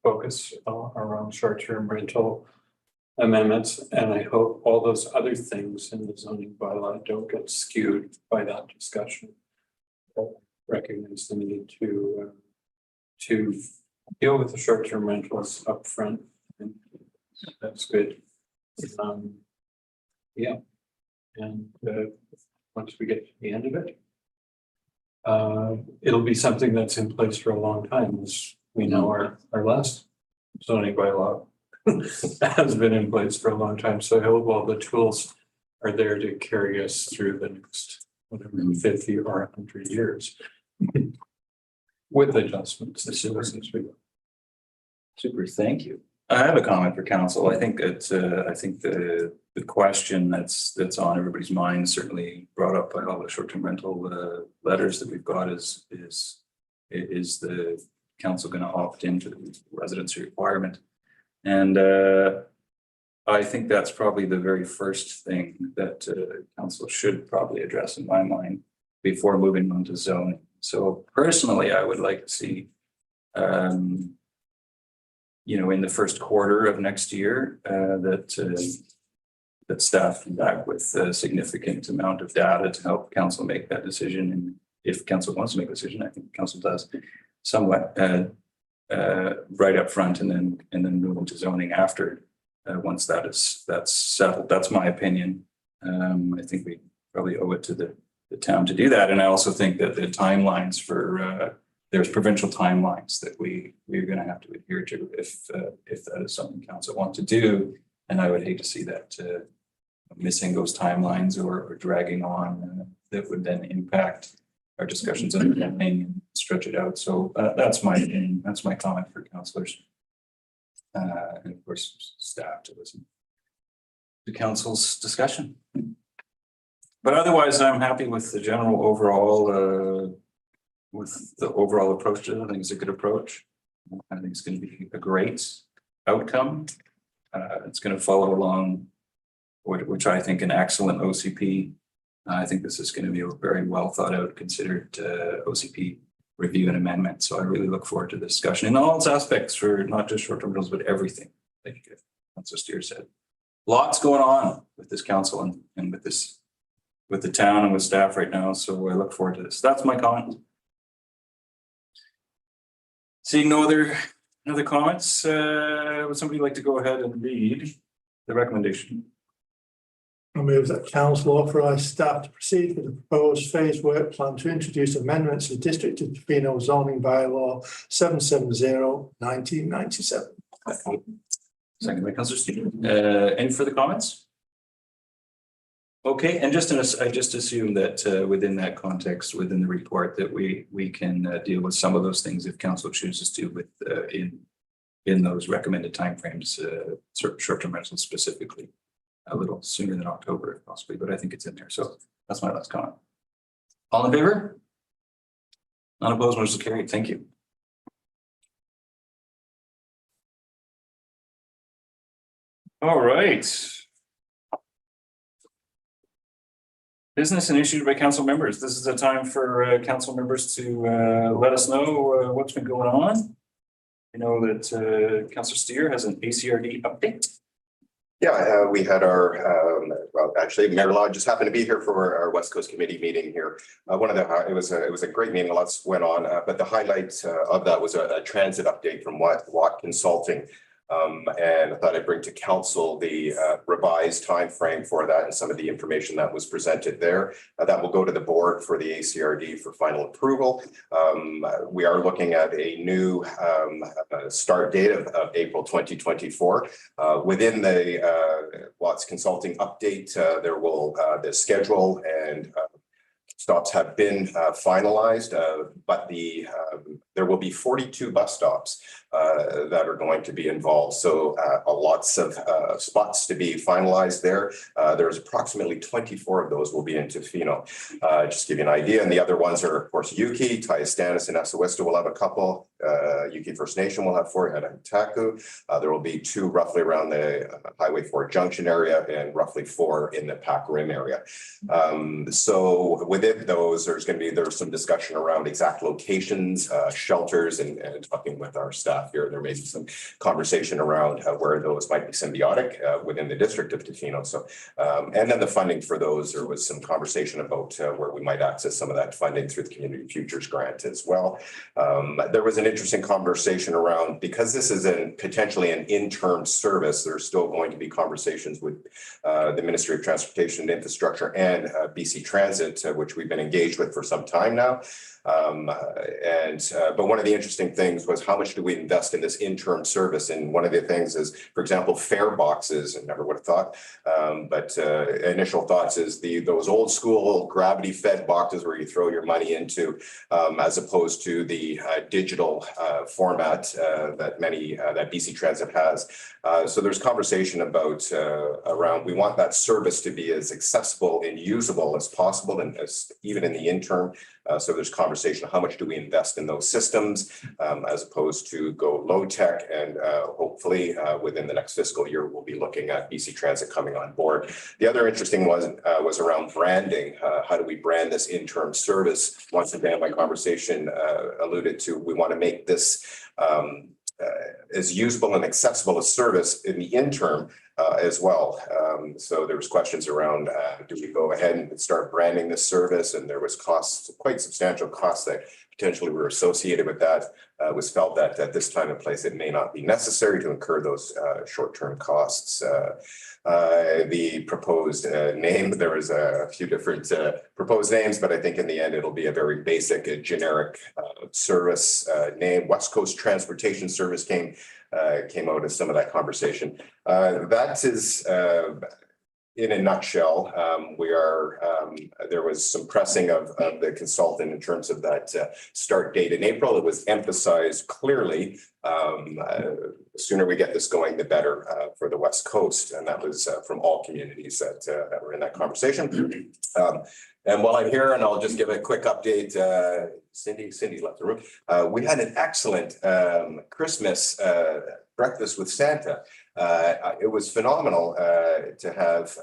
focus around short-term rental amendments. And I hope all those other things in the zoning bylaw don't get skewed by that discussion. Recognize the need to deal with the short-term rentals up front. And that's good. Yeah. And once we get to the end of it, it'll be something that's in place for a long time. As we know, our last zoning bylaw has been in place for a long time. So I hope all the tools are there to carry us through the next whatever 50 or 100 years with adjustments as soon as we go. Super, thank you. I have a comment for council. I think it's I think the question that's on everybody's mind, certainly brought up by all the short-term rental letters that we've got, is the council going to opt into the residency requirement? And I think that's probably the very first thing that council should probably address in my mind before moving on to zoning. So personally, I would like to see in the first quarter of next year, that staff come back with a significant amount of data to help council make that decision. And if council wants to make a decision, I think council does somewhat right up front, and then move into zoning after once that's settled. That's my opinion. I think we probably owe it to the town to do that. And I also think that the timelines for there's provincial timelines that we're going to have to adhere to if that is something council wants to do. And I would hate to see that missing those timelines or dragging on that would then impact our discussions on the campaign and stretch it out. So that's my opinion. That's my comment for councillors. And of course, staff to listen to council's discussion. But otherwise, I'm happy with the general overall approach to it. I think it's a good approach. I think it's going to be a great outcome. It's going to follow along, which I think an excellent OCP. I think this is going to be a very well thought out, considered OCP review and amendment. So I really look forward to the discussion in all its aspects, for not just short-term rentals, but everything. Like Councillor Steer said, lots going on with this council and with the town and with staff right now. So I look forward to this. That's my comment. Seeing no other comments, would somebody like to go ahead and read the recommendation? I move that council authorise staff to proceed with the proposed phase work plan to introduce amendments to the District of Tofino zoning bylaw 770/1997. Second by Councillor Stephen. Any further comments? Okay, and I just assume that within that context, within the report, that we can deal with some of those things if council chooses to with in those recommended timeframes, short-term rentals specifically, a little sooner than October if possibly, but I think it's in there. So that's my last comment. All in favor? None opposed, motion carried. Thank you. All right. Business and issues by council members. This is a time for council members to let us know what's been going on. I know that Councillor Steer has an ACRD update. Yeah, we had our, well, actually, Mayor Law just happened to be here for our West Coast Committee meeting here. It was a great meeting, lots went on, but the highlight of that was a transit update from Watt Consulting. And I thought I'd bring to council the revised timeframe for that and some of the information that was presented there. That will go to the board for the ACRD for final approval. We are looking at a new start date of April 2024. Within the Watts Consulting update, there will the schedule and stops have been finalized, but there will be 42 bus stops that are going to be involved. So lots of spots to be finalized there. There's approximately 24 of those will be in Tofino. Just to give you an idea. And the other ones are, of course, Yuki, Taistanis, and Assawista will have a couple. Yuki First Nation will have 4 at Taku. There will be 2 roughly around the Highway 4 Junction area and roughly 4 in the Pac Rim area. So within those, there's some discussion around exact locations, shelters, and talking with our staff here. There may be some conversation around where those might be symbiotic within the District of Tofino. So, and then the funding for those, there was some conversation about where we might access some of that funding through the Community Futures Grant as well. There was an interesting conversation around, because this is potentially an interim service, there's still going to be conversations with the Ministry of Transportation and Infrastructure and BC Transit, which we've been engaged with for some time now. But one of the interesting things was how much do we invest in this interim service? And one of the things is, for example, fare boxes. I never would have thought, but initial thoughts is those old school gravity fed boxes where you throw your money into, as opposed to the digital format that BC Transit has. So there's conversation about around, we want that service to be as accessible and usable as possible, and even in the interim. So there's conversation of how much do we invest in those systems as opposed to go low tech, and hopefully within the next fiscal year, we'll be looking at BC Transit coming on board. The other interesting was around branding. How do we brand this interim service? Once again, my conversation alluded to, we want to make this as usable and accessible a service in the interim as well. So there was questions around, do we go ahead and start branding this service? And there was costs, quite substantial costs that potentially were associated with that. It was felt that at this time and place, it may not be necessary to incur those short-term costs. The proposed name, there was a few different proposed names, but I think in the end, it'll be a very basic, generic service name. West Coast Transportation Service came out of some of that conversation. That is, in a nutshell, there was some pressing of the consultant in terms of that start date in April. It was emphasized clearly, the sooner we get this going, the better for the West Coast. And that was from all communities that were in that conversation. And while I'm here, and I'll just give a quick update, Cindy left the room. We had an excellent Christmas breakfast with Santa. It was phenomenal to have.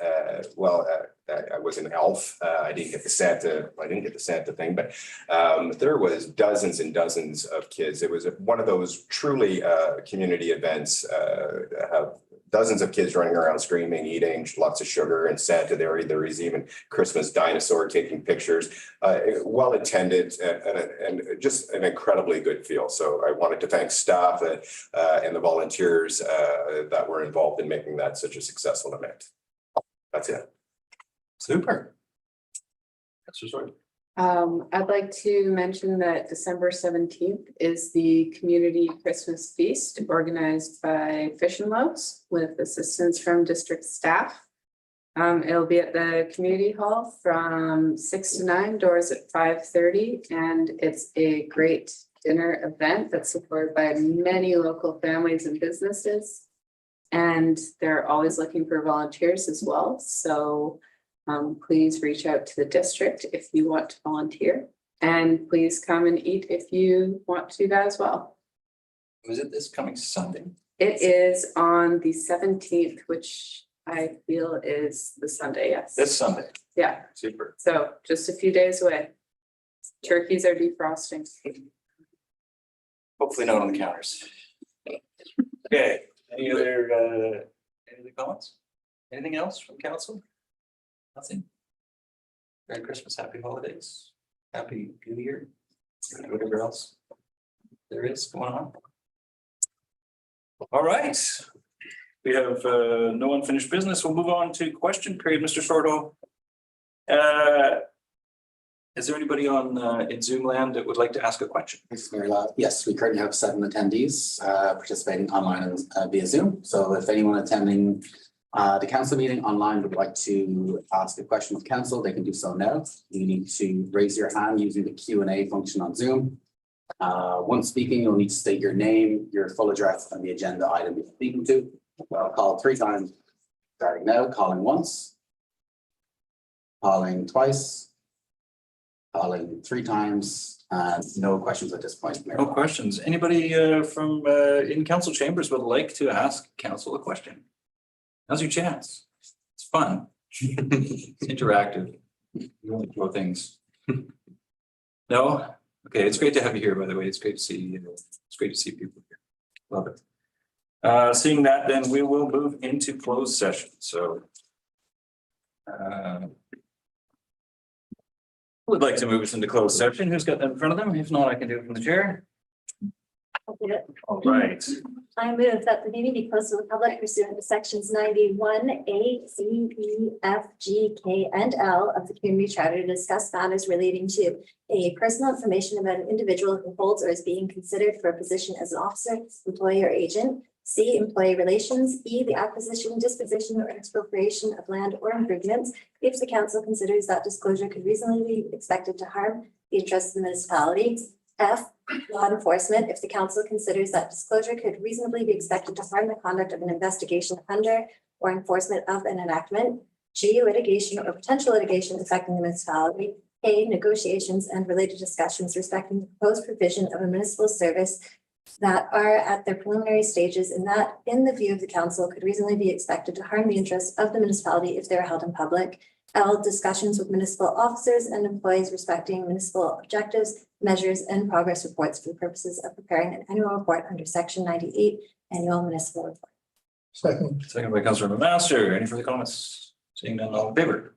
I was an elf. I didn't get the Santa thing, but there was dozens and dozens of kids. It was one of those truly community events. Have dozens of kids running around screaming, eating lots of sugar and Santa. There is even Christmas dinosaur taking pictures. Well attended and just an incredibly good feel. So I wanted to thank staff and the volunteers that were involved in making that such a successful event. That's it. Super. That's just right. I'd like to mention that December 17th is the community Christmas feast organized by Fish and Loaves with assistance from district staff. It'll be at the community hall from 6 to 9, doors at 5:30, and it's a great dinner event that's supported by many local families and businesses. And they're always looking for volunteers as well. So please reach out to the district if you want to volunteer, and please come and eat if you want to do that as well. Was it this coming Sunday? It is on the 17th, which I feel is the Sunday, yes. This Sunday. Yeah, Super. so just a few days away. Turkeys are defrosting. Hopefully not on the counters. Okay, any other comments? Anything else from council? Nothing. Merry Christmas, happy holidays, happy New Year, whatever else there is going on. All right. We have no unfinished business. We'll move on to question period, Mr. Shortall. Is there anybody on in Zoom land that would like to ask a question? Thanks, Mary Lott. Yes, we currently have 7 attendees participating online and via Zoom. So if anyone attending the council meeting online would like to ask a question of council, they can do so now. You need to raise your hand using the Q&A function on Zoom. Once speaking, you'll need to state your name, your full address, and the agenda item you're speaking to. I'll call 3 times, starting now, calling once, calling twice, calling 3 times, and no questions at this point. No questions. Anybody from in council chambers would like to ask council a question? Now's your chance. It's fun. It's interactive. You only throw things. No? Okay, it's great to have you here, by the way. It's great to see you. It's great to see people here. Love it. Seeing that, then we will move into closed session. So who would like to move us into closed session? Who's got that in front of them? If not, I can do it from the chair. I'll do it. All right. I move that the meeting be closed to the public pursuant to sections 91A, C, E, F, G, K, and L of the community charter to discuss matters relating to A, personal information about an individual who holds or is being considered for a position as an officer, employee, or agent. C, employee relations. E, the acquisition, disposition, or expropriation of land or improvements if the council considers that disclosure could reasonably be expected to harm the interests of the municipality. F, law enforcement, if the council considers that disclosure could reasonably be expected to harm the conduct of an investigation under or enforcement of an enactment. G, litigation or potential litigation affecting the municipality. A, negotiations and related discussions respecting the proposed provision of a municipal service that are at their preliminary stages and that, in the view of the council, could reasonably be expected to harm the interests of the municipality if they are held in public. L, discussions with municipal officers and employees respecting municipal objectives, measures, and progress reports for the purposes of preparing an annual report under section 98 annual municipal report. Second by Councilor McMaster. Any further comments? Seeing none, all in favor?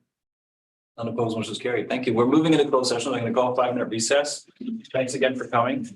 None opposed, motion is carried. Thank you. We're moving into closed session. I'm going to call a 5-minute recess. Thanks again for coming.